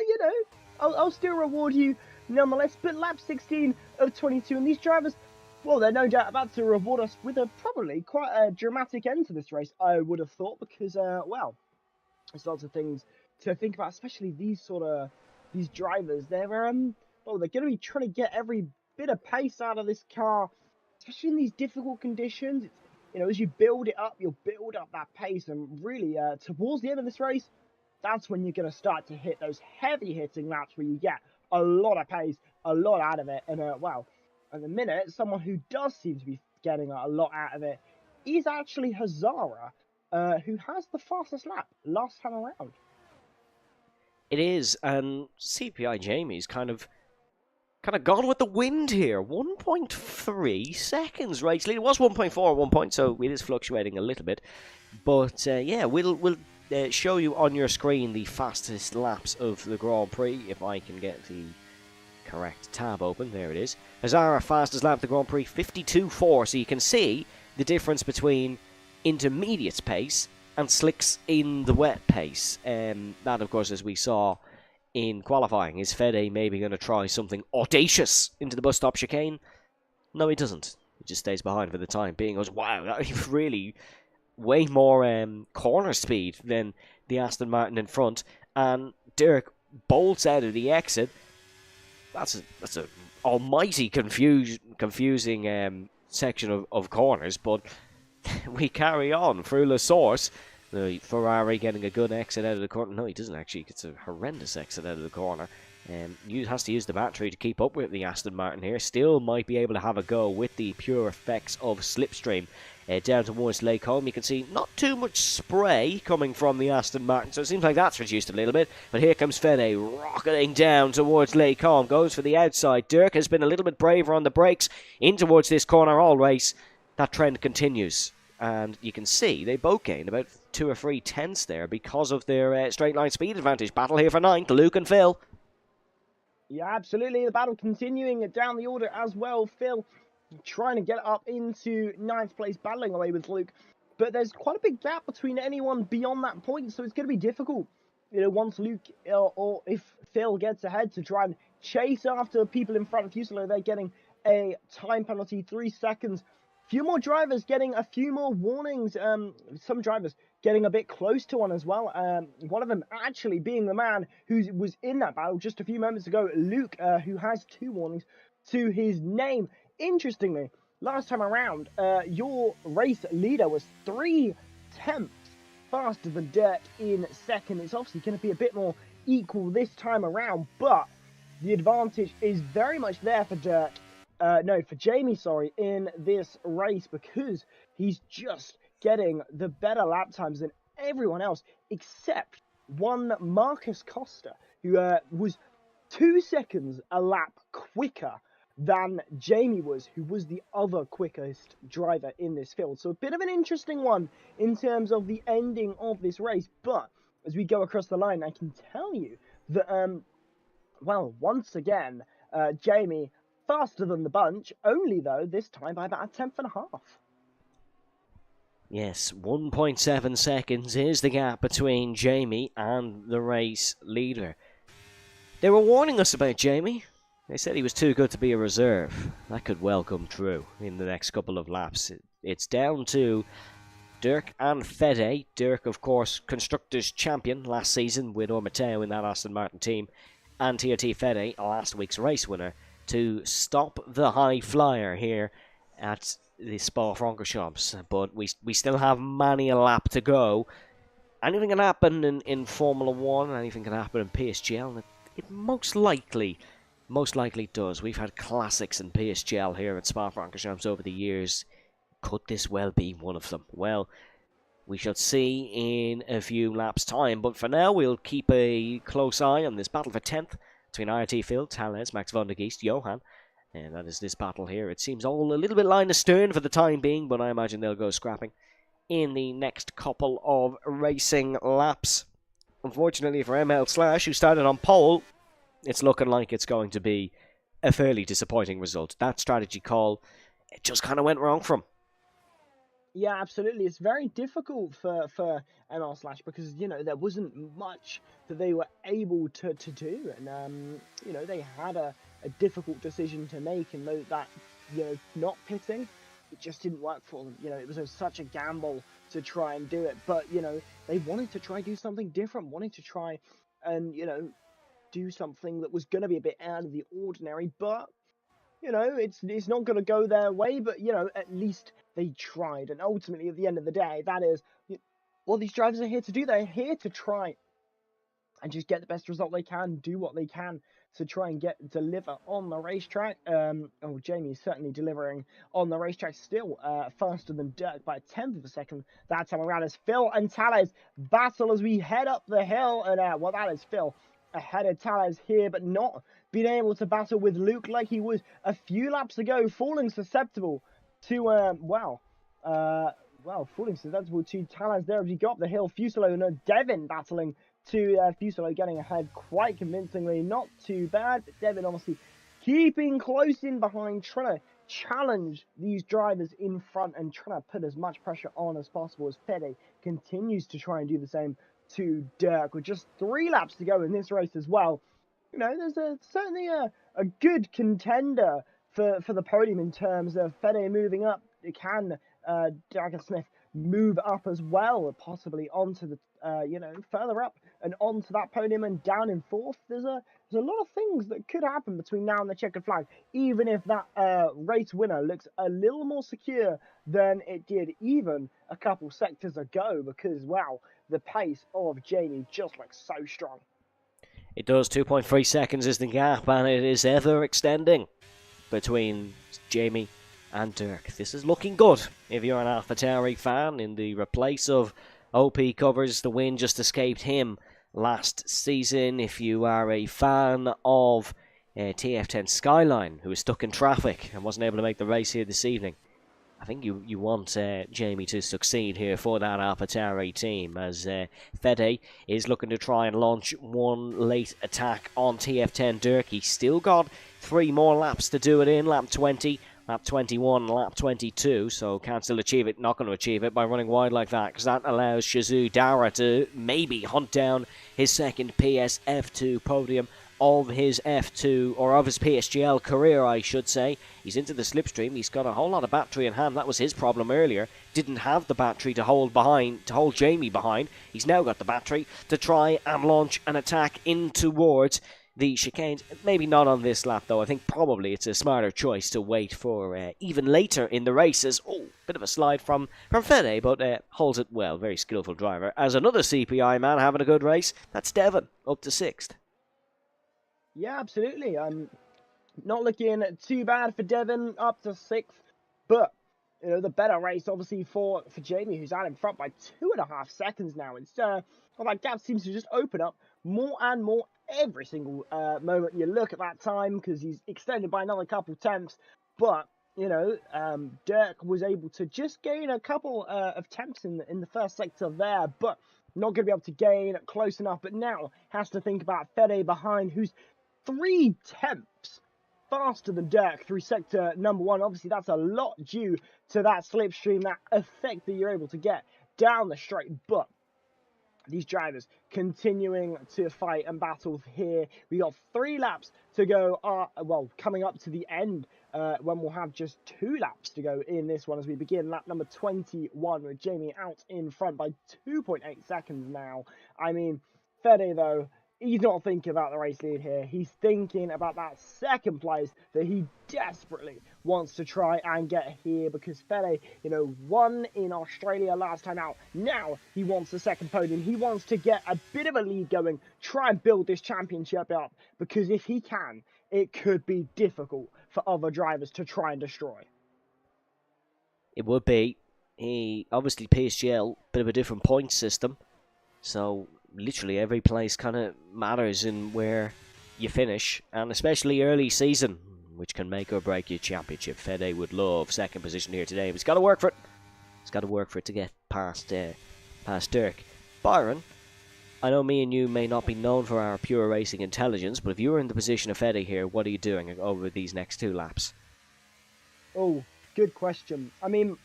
I'll still reward you nonetheless. But lap 16 of 22, and these drivers, well, they're no doubt about to reward us with probably quite a dramatic end to this race, I would have thought, because, there's lots of things to think about, especially these drivers. They're going to be trying to get every bit of pace out of this car, especially in these difficult conditions. As you build it up, you'll build up that pace, and really, towards the end of this race, that's when you're going to start to hit those heavy-hitting laps where you get a lot of pace, a lot out of it, and, at the minute, someone who does seem to be getting a lot out of it is actually Hazara, who has the fastest lap last time around. It is, and CPI Jamie's kind of gone with the wind here. 1.3 seconds race lead. It was 1.4 at one point, so it is fluctuating a little bit. But yeah, we'll show you on your screen the fastest laps of the Grand Prix, if I can get the correct tab open. There it is. Hazara fastest lap of the Grand Prix, 52.4. So you can see the difference between intermediate pace and slicks in the wet pace. That, of course, as we saw in qualifying, is Fede maybe going to try something audacious into the bus stop chicane? No, he doesn't. He just stays behind for the time being. Goes, wow, that really way more corner speed than the Aston Martin in front. And Dirk bolts out of the exit. That's a almighty confusing section of corners, but we carry on through La Source. The Ferrari getting a good exit out of the corner. No, he doesn't actually. It's a horrendous exit out of the corner. Has to use the battery to keep up with the Aston Martin here. Still might be able to have a go with the pure effects of slipstream. Down towards Lake Home, you can see not too much spray coming from the Aston Martin, so it seems like that's reduced a little bit. But here comes Fede rocketing down towards Lake Home. Goes for the outside. Dirk has been a little bit braver on the brakes in towards this corner all race. That trend continues. And you can see they both gained about 2 or 3 tenths there because of their straight line speed advantage. Battle here for 9th, Luke and Phil. Yeah, absolutely. The battle continuing down the order as well. Phil trying to get up into 9th place, battling away with Luke. But there's quite a big gap between anyone beyond that point, so it's going to be difficult once Luke or if Phil gets ahead to try and chase after people in front of Fuselo, they're getting a time penalty, 3 seconds. Few more drivers getting a few more warnings. Some drivers getting a bit close to one as well. One of them actually being the man who was in that battle just a few moments ago, Luke, who has 2 warnings to his name. Interestingly, last time around, your race leader was 3/10 faster than Dirk in second. It's obviously going to be a bit more equal this time around, but the advantage is very much there for Dirk. For Jamie, sorry, in this race, because he's just getting the better lap times than everyone else, except one Marcus Costa, who was 2 seconds a lap quicker than Jamie was, who was the other quickest driver in this field. So a bit of an interesting one in terms of the ending of this race. But as we go across the line, I can tell you that, once again, Jamie faster than the bunch, only though this time by about a 10th and a half. Yes, 1.7 seconds is the gap between Jamie and the race leader. They were warning us about Jamie. They said he was too good to be a reserve. That could well come true in the next couple of laps. It's down to Dirk and Fede. Dirk, of course, Constructors' champion last season with Mateo in that Aston Martin team. And TRT Fede, last week's race winner, to stop the high flyer here at the Spa-Francorchamps. But we still have many a lap to go. Anything can happen in Formula 1, anything can happen in PSGL, and it most likely does. We've had classics in PSGL here at Spa-Francorchamps over the years. Could this well be one of them? Well, we shall see in a few laps' time, but for now we'll keep a close eye on this battle for 10th between RT Phil, Tales, Max van der Geest, Johan. And that is this battle here. It seems all a little bit line astern for the time being, but I imagine they'll go scrapping in the next couple of racing laps. Unfortunately for ML Slash, who started on pole, it's looking like it's going to be a fairly disappointing result. That strategy call, it just kind of went wrong for him. Yeah, absolutely. It's very difficult for ML Slash because, there wasn't much that they were able to do. And, they had a difficult decision to make. And that, not pitting, it just didn't work for them. It was such a gamble to try and do it. But, they wanted to try do something different, wanted to try and, do something that was going to be a bit out of the ordinary. But, it's not going to go their way. But, at least they tried. And ultimately, at the end of the day, that is what these drivers are here to do. They're here to try and just get the best result they can, do what they can to try and deliver on the racetrack. Jamie's certainly delivering on the racetrack still, faster than Dirk by a 10th of a second that time around, as Phil and Tales battle as we head up the hill. And that is Phil ahead of Tales here, but not being able to battle with Luke like he was a few laps ago, falling susceptible to falling susceptible to Tales there as we go up the hill. Fuselo and Devin battling to Fuselo getting ahead quite convincingly. Not too bad, but Devin obviously keeping close in behind, trying to challenge these drivers in front and trying to put as much pressure on as possible, as Fede continues to try and do the same to Dirk with just 3 laps to go in this race as well. There's certainly a good contender for the podium in terms of Fede moving up. Can Dagger Smith move up as well, possibly onto the further up and onto that podium and down in 4th? There's a lot of things that could happen between now and the checkered flag, even if that race winner looks a little more secure than it did even a couple sectors ago, because the pace of Jamie just looks so strong. It does. 2.3 seconds is the gap, and it is ever extending between Jamie and Dirk. This is looking good if you're an AlphaTauri fan. In the replace of OP covers, the win just escaped him last season. If you are a fan of TF10 Skyline, who is stuck in traffic and wasn't able to make the race here this evening, I think you want Jamie to succeed here for that AlphaTauri team, as Fede is looking to try and launch one late attack on TF10 Dirk. He's still got 3 more laps to do it in. Lap 20, Lap 21, lap 22, so can't still achieve it, not going to achieve it by running wide like that, because that allows Shazoo Dara to maybe hunt down his second PSF2 podium of his F2, or of his PSGL career, I should say. He's into the slipstream, he's got a whole lot of battery in hand. That was his problem earlier. Didn't have the battery to hold Jamie behind. He's now got the battery to try and launch an attack in towards the chicanes. Maybe not on this lap, though. I think probably it's a smarter choice to wait for even later in the races. Oh, bit of a slide from Fede, but holds it well. Very skillful driver. As another CPI man having a good race, that's Devon, up to 6th. Yeah, absolutely. Not looking too bad for Devon, up to 6th, but you know, the better race obviously for Jamie, who's out in front by 2.5 seconds now. It's well, that gap seems to just open up more and more every single moment you look at that time, because he's extended by another couple tenths. But you know, Dirk was able to just gain a couple of tenths in the first sector there, but not going to be able to gain close enough. But now has to think about Fede behind, who's 3 tenths faster than Dirk through sector number 1. Obviously, that's a lot due to that slipstream, that effect that you're able to get down the straight. But these drivers continuing to fight and battle here. We got 3 laps to go, well, coming up to the end, when we'll have just 2 laps to go in this one as we begin lap number 21 with Jamie out in front by 2.8 seconds now. I mean, Fede, though, he's not thinking about the race lead here. He's thinking about that second place that he desperately wants to try and get here, because Fede, you know, won in Australia last time out. Now he wants the second podium. He wants to get a bit of a lead going, try and build this championship up, because if he can, it could be difficult for other drivers to try and destroy. It would be. He obviously PSGL, bit of a different point system, so literally every place kind of matters in where you finish, and especially early season, which can make or break your championship. Fede would love second position here today, but he's got to work for it. He's got to work for it to get past Dirk. Byron, I know me and you may not be known for our pure racing intelligence, but if you were in the position of Fede here, what are you doing over these next 2 laps? Oh, good question. I mean,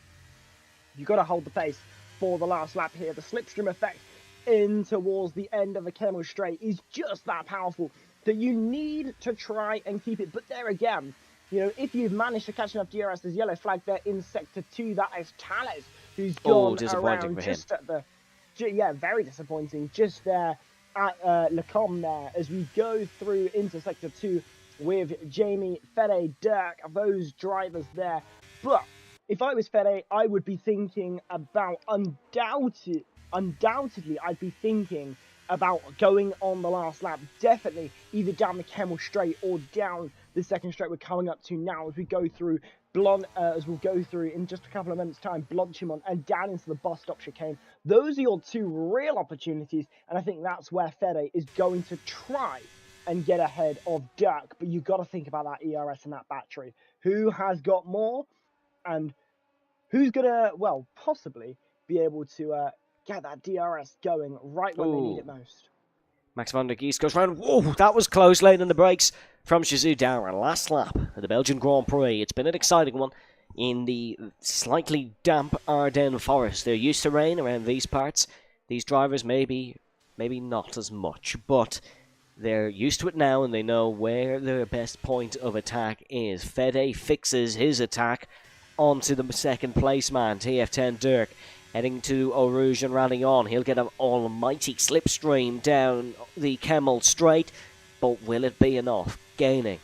you've got to hold the pace for the last lap here. The slipstream effect in towards the end of the Camel Straight is just that powerful that you need to try and keep it. But there again, you know, if you've managed to catch enough DRS, there's yellow flag there in sector 2. That is Tales, who's gone around just at the... Yeah, very disappointing. Just there at Lecom there as we go through into sector 2 with Jamie, Fede, Dirk, those drivers there. But if I was Fede, I would be thinking about undoubtedly, I'd be thinking about going on the last lap. Definitely either down the Camel Straight or down the second straight we're coming up to now as we go through as we'll go through in just a couple of minutes' time, Blanchimont and down into the bus stop chicane. Those are your 2 real opportunities, and I think that's where Fede is going to try and get ahead of Dirk. But you've got to think about that ERS and that battery. Who has got more, and who's going to, well, possibly be able to get that DRS going right when they need it most. Max van der Gies goes round. Whoa, that was close, late in the brakes from Shazoo Dara. Last lap of the Belgian Grand Prix. It's been an exciting one in the slightly damp Ardennes forest. They're used to rain around these parts. These drivers maybe not as much, but they're used to it now and they know where their best point of attack is. Fede fixes his attack onto the second place man, TF10 Dirk. Heading to Eau Rouge and rallying on. He'll get an almighty slipstream down the Camel Straight, but will it be enough? Gaining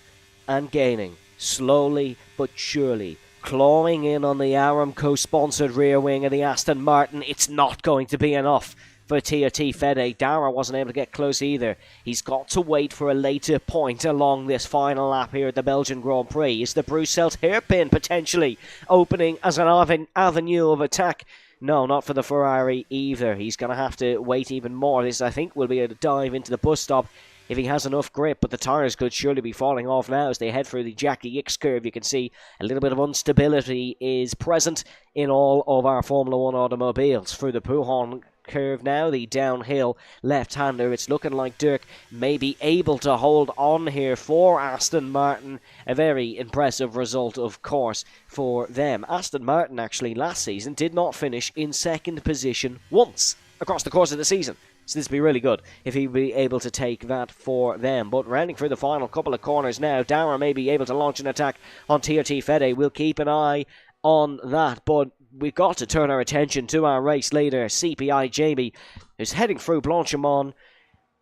and gaining, slowly but surely, clawing in on the Aramco-sponsored rear wing of the Aston Martin. It's not going to be enough for TRT Fede. Dara wasn't able to get close either. He's got to wait for a later point along this final lap here at the Belgian Grand Prix. Is the Bruxelles hairpin potentially opening as an avenue of attack? No, not for the Ferrari either. He's going to have to wait even more. This, I think, will be a dive into the bus stop if he has enough grip, but the tyres could surely be falling off now as they head through the Jackie X curve. You can see a little bit of instability is present in all of our Formula 1 automobiles through the Pujon curve now, the downhill left-hander. It's looking like Dirk may be able to hold on here for Aston Martin. A very impressive result, of course, for them. Aston Martin, actually, last season did not finish in second position once across the course of the season. So this would be really good if he'd be able to take that for them. But rounding through the final couple of corners now, Dara may be able to launch an attack on TRT Fede. We'll keep an eye on that. But we've got to turn our attention to our race leader, CPI Jamie, who's heading through Blanchimont.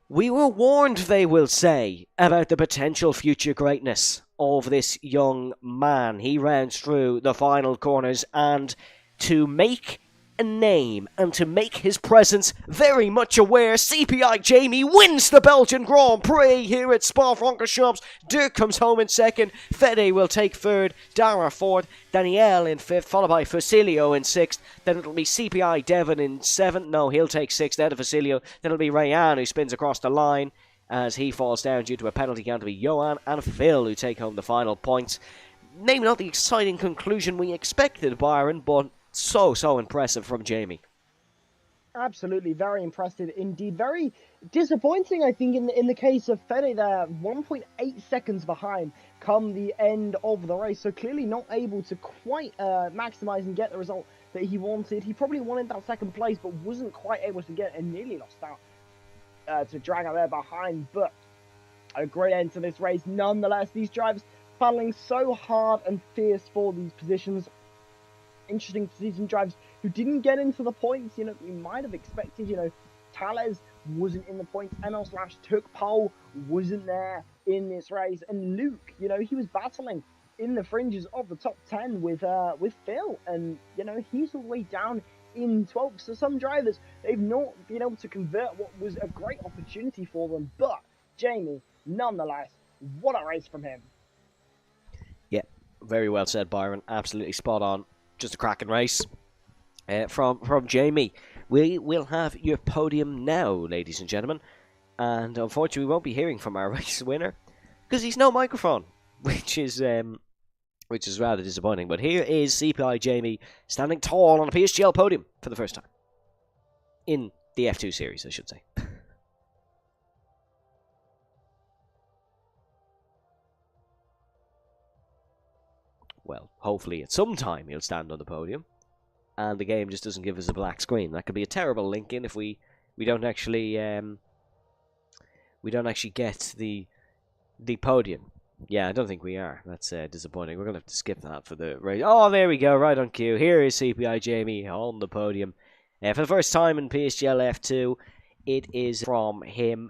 We were warned, they will say, about the potential future greatness of this young man. He rounds through the final corners, and to make a name and to make his presence very much aware, CPI Jamie wins the Belgian Grand Prix here at Spa-Francorchamps. Dirk comes home in second, Fede will take third, Dara fourth, Danielle in fifth, followed by Facilio in sixth. Then it'll be CPI Devon in seventh. No, he'll take sixth out of Facilio. Then it'll be Rayan who spins across the line as he falls down due to a penalty count. To be Johan and Phil who take home the final points. Maybe not the exciting conclusion we expected, Byron, but so impressive from Jamie. Absolutely, very impressive indeed. Very disappointing, I think, in the case of Fede there. 1.8 seconds behind come the end of the race. So clearly not able to quite maximise and get the result that he wanted. He probably wanted that second place, but wasn't quite able to get it and nearly lost out to drag out there behind. But a great end to this race. Nonetheless, these drivers battling so hard and fierce for these positions. Interesting to see some drivers who didn't get into the points. You know, we might have expected, you know, Tales wasn't in the points. NL Slash took pole, wasn't there in this race. And Luke, you know, he was battling in the fringes of the top 10 with Phil. And, you know, he's all the way down in 12th. So some drivers, they've not been able to convert what was a great opportunity for them. But Jamie, nonetheless, what a race from him. Yeah, very well said, Byron. Absolutely spot on. Just a cracking race from Jamie. We will have your podium now, ladies and gentlemen. And unfortunately, we won't be hearing from our race winner because he's no microphone, which is rather disappointing. But here is CPI Jamie standing tall on a PSGL podium for the first time in the F2 series, I should say. Well, hopefully at some time he'll stand on the podium and the game just doesn't give us a black screen. That could be a terrible link in if we don't actually get the podium. Yeah, I don't think we are. That's disappointing. We're going to have to skip that for the race. Oh, there we go, right on cue. Here is CPI Jamie on the podium. For the first time in PSGL F2, it is from him.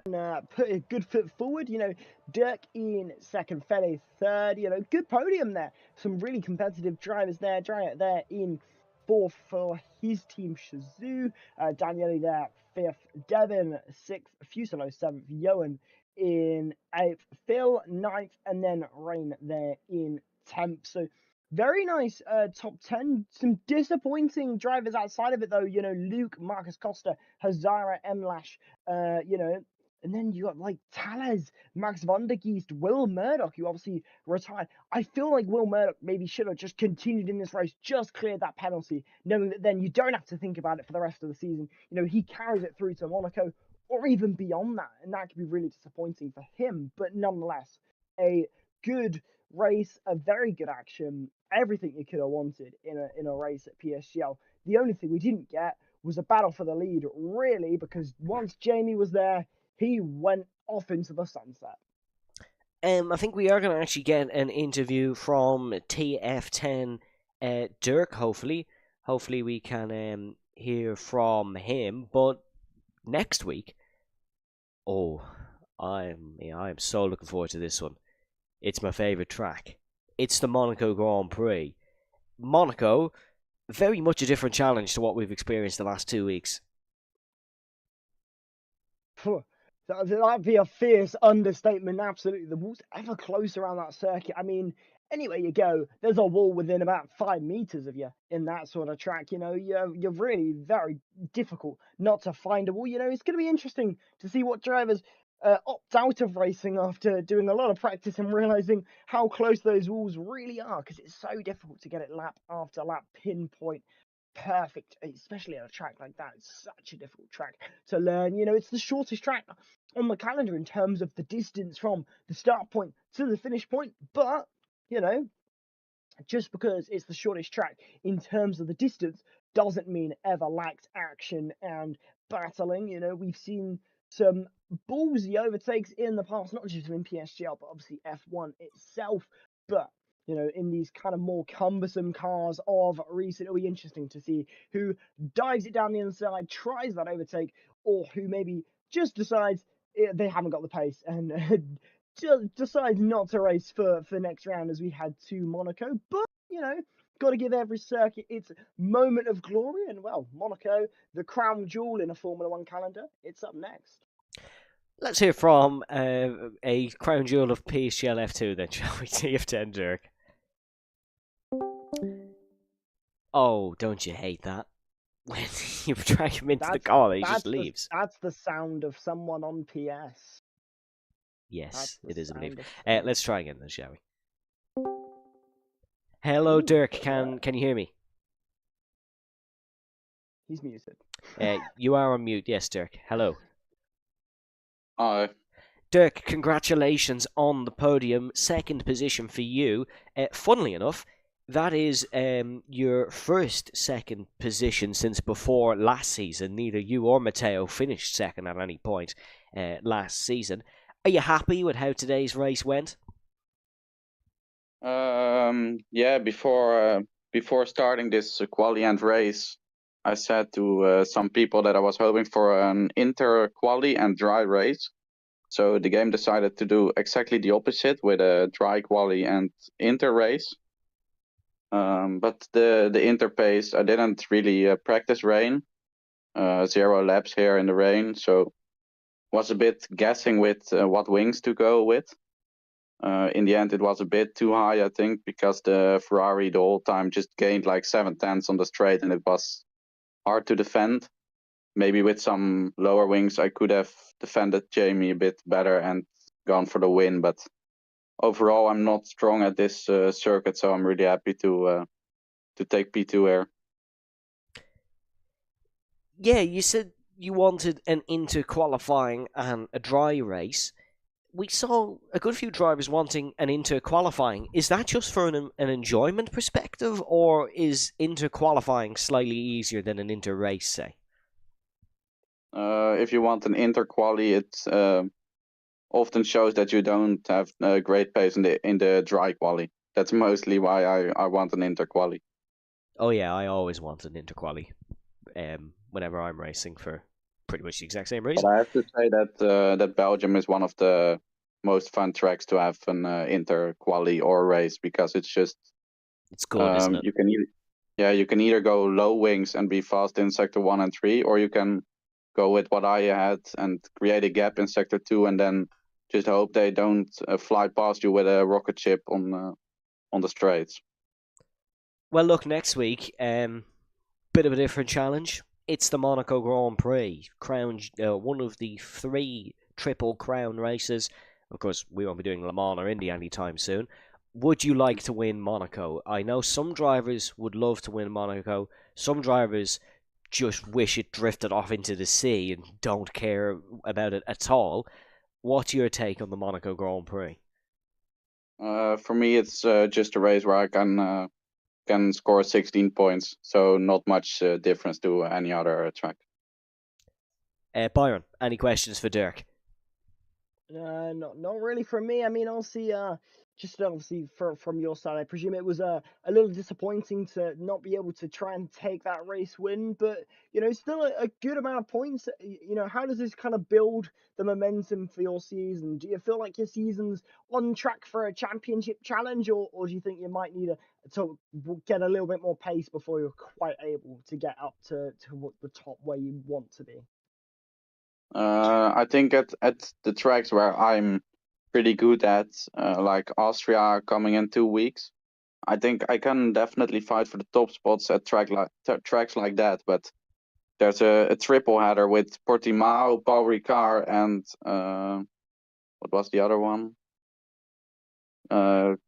Put a good foot forward, you know, Dirk in second, Fede third, you know, good podium there. Some really competitive drivers there. Dryat there in fourth for his team, Shazoo. Daniele there, fifth. Devon, sixth. Fuselo, seventh. Johan in eighth. Phil, ninth. And then Rain there in 10th. So very nice top 10. Some disappointing drivers outside of it, though. You know, Luke, Marcus Costa, Hazara, Emlash, you know. And then you got, like, Tales, Max van der Geest, Will Murdoch, who obviously retired. I feel like Will Murdoch maybe should have just continued in this race, just cleared that penalty, knowing that then you don't have to think about it for the rest of the season. You know, he carries it through to Monaco or even beyond that, and that could be really disappointing for him. But nonetheless, a good race, a very good action, everything you could have wanted in a race at PSGL. The only thing we didn't get was a battle for the lead, really, because once Jamie was there, he went off into the sunset. I think we are going to actually get an interview from TF10 Dirk, hopefully. Hopefully we can hear from him. But next week, I'm so looking forward to this one. It's my favourite track. It's the Monaco Grand Prix. Monaco, very much a different challenge to what we've experienced the last 2 weeks. That'd be a fierce understatement, absolutely. The wall's ever closer around that circuit. I mean, anywhere you go, there's a wall within about 5 meters of you in that sort of track. You know, you're really very difficult not to find a wall. You know, it's going to be interesting to see what drivers opt out of racing after doing a lot of practice and realizing how close those walls really are, because it's so difficult to get it lap after lap pinpoint perfect, especially on a track like that. It's such a difficult track to learn. You know, it's the shortest track on the calendar in terms of the distance from the start point to the finish point. But, you know, just because it's the shortest track in terms of the distance doesn't mean it ever lacks action and battling. You know, we've seen some ballsy overtakes in the past, not just in PSGL, but obviously F1 itself. But, you know, in these kind of more cumbersome cars of recent, it'll be interesting to see who dives it down the inside, tries that overtake, or who maybe just decides they haven't got the pace and decides not to race for next round, as we had to Monaco. But, you know, got to give every circuit its moment of glory. And, well, Monaco, the crown jewel in a Formula One calendar, it's up next. Let's hear from a crown jewel of PSGL F2 then, shall we? TF10, Dirk. Oh, don't you hate that? When you drag him into the car, he just leaves. That's the sound of someone on PS. Yes, it is, I believe. Let's try again then, shall we? Hello, Dirk. Can you hear me? He's muted. You are on mute. Yes, Dirk. Hello. Hi. Dirk, congratulations on the podium. Second position for you. Funnily enough, that is your first second position since before last season. Neither you or Matteo finished second at any point last season. Are you happy with how today's race went? Yeah, before starting this quali and race, I said to some people that I was hoping for an inter quali and dry race. So the game decided to do exactly the opposite with a dry quali and inter race. But the inter pace, I didn't really practice rain. 0 laps here in the rain, so was a bit guessing with what wings to go with. In the end, it was a bit too high, I think, because the Ferrari the whole time just gained like 7/10 on the straight, and it was hard to defend. Maybe with some lower wings, I could have defended Jamie a bit better and gone for the win. But overall, I'm not strong at this circuit, so I'm really happy to take P2 here. Yeah, you said you wanted an inter qualifying and a dry race. We saw a good few drivers wanting an inter qualifying. Is that just for an enjoyment perspective, or is inter qualifying slightly easier than an inter race, say? If you want an inter quali, it often shows that you don't have great pace in the dry quali. That's mostly why I want an inter quali. Oh yeah, I always want an inter quali. Whenever I'm racing for pretty much the exact same reason. But I have to say that that Belgium is one of the most fun tracks to have an inter quali or race, because it's good, isn't it? You can either go low wings and be fast in sector 1 and 3, or you can go with what I had and create a gap in sector 2 and then just hope they don't fly past you with a rocket ship on the straights. Well, look, next week, bit of a different challenge. It's the Monaco Grand Prix, one of the 3 triple crown races. Of course, we won't be doing Le Mans or Indy anytime soon. Would you like to win Monaco? I know some drivers would love to win Monaco. Some drivers just wish it drifted off into the sea and don't care about it at all. What's your take on the Monaco Grand Prix? For me, it's just a race where I can score 16 points, so not much difference to any other track. Byron, any questions for Dirk? Not really from me. I mean, obviously, just obviously from your side, I presume it was a little disappointing to not be able to try and take that race win, but you know, still a good amount of points. You know, how does this kind of build the momentum for your season? Do you feel like your season's on track for a championship challenge, or do you think you might need to get a little bit more pace before you're quite able to get up to the top where you want to be? I think at the tracks where I'm pretty good at, like Austria coming in 2 weeks, I think I can definitely fight for the top spots at tracks like that. But there's a triple header with Portimao, Paul Ricard, and what was the other one? Can't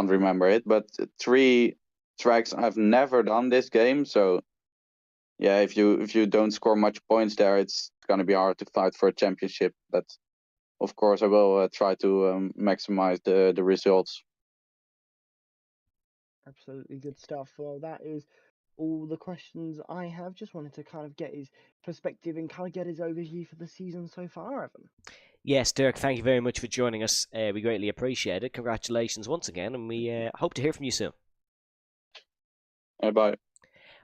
remember it, but three tracks I've never done this game. So yeah, if you don't score much points there, it's gonna be hard to fight for a championship. But of course, I will try to maximize the results. Absolutely good stuff. Well, that is all the questions I have. Just wanted to kind of get his perspective and kind of get his overview for the season so far, Evan. Yes, Dirk, thank you very much for joining us. We greatly appreciate it. Congratulations once again, and we hope to hear from you soon. Bye.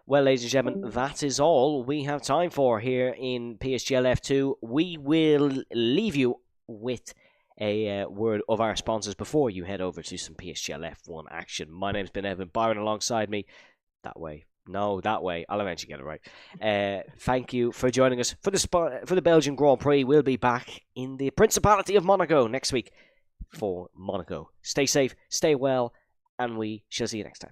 Well, ladies and gentlemen, that is all we have time for here in PSGL F2. We will leave you with a word of our sponsors before you head over to some PSGL F1 action. My name's been Evan Byron, alongside me. That way. No, that way. I'll eventually get it right. Thank you for joining us for the Belgian Grand Prix. We'll be back in the Principality of Monaco next week for Monaco. Stay safe, stay well, and we shall see you next time.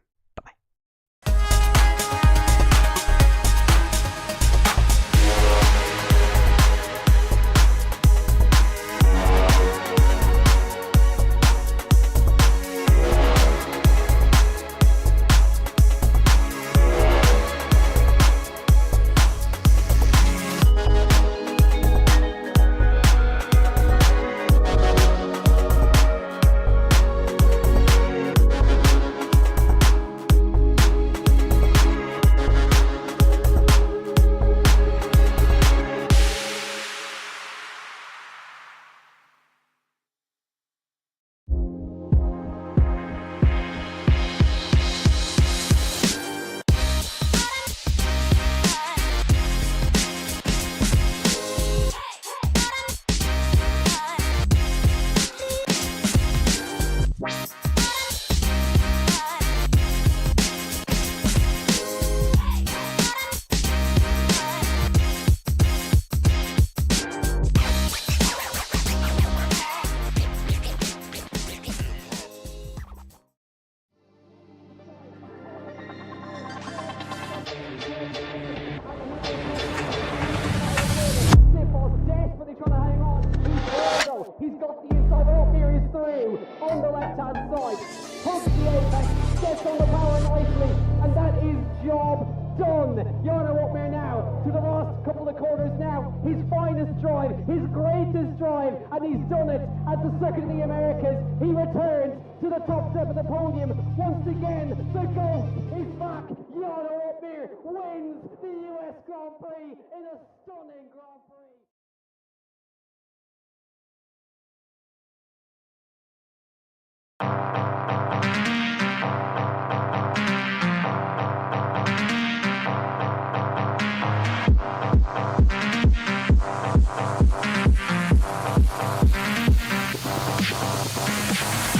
He's got the inside off, here he's through on the left hand side, hugs the apex, gets on the power nicely, and that is job done. Jarno Opmeer now to the last couple of corners now, his finest drive, his greatest drive, and he's done it at the Circuit of the Americas. He returns to the top step of the podium once again. The ghost is back. Jarno Opmeer wins the US Grand Prix in a stunning Grand Prix.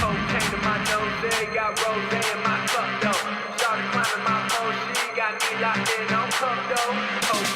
Cocaine in my nose, got rose in my cup though. Started climbing my phone, she got me locked in on cup though.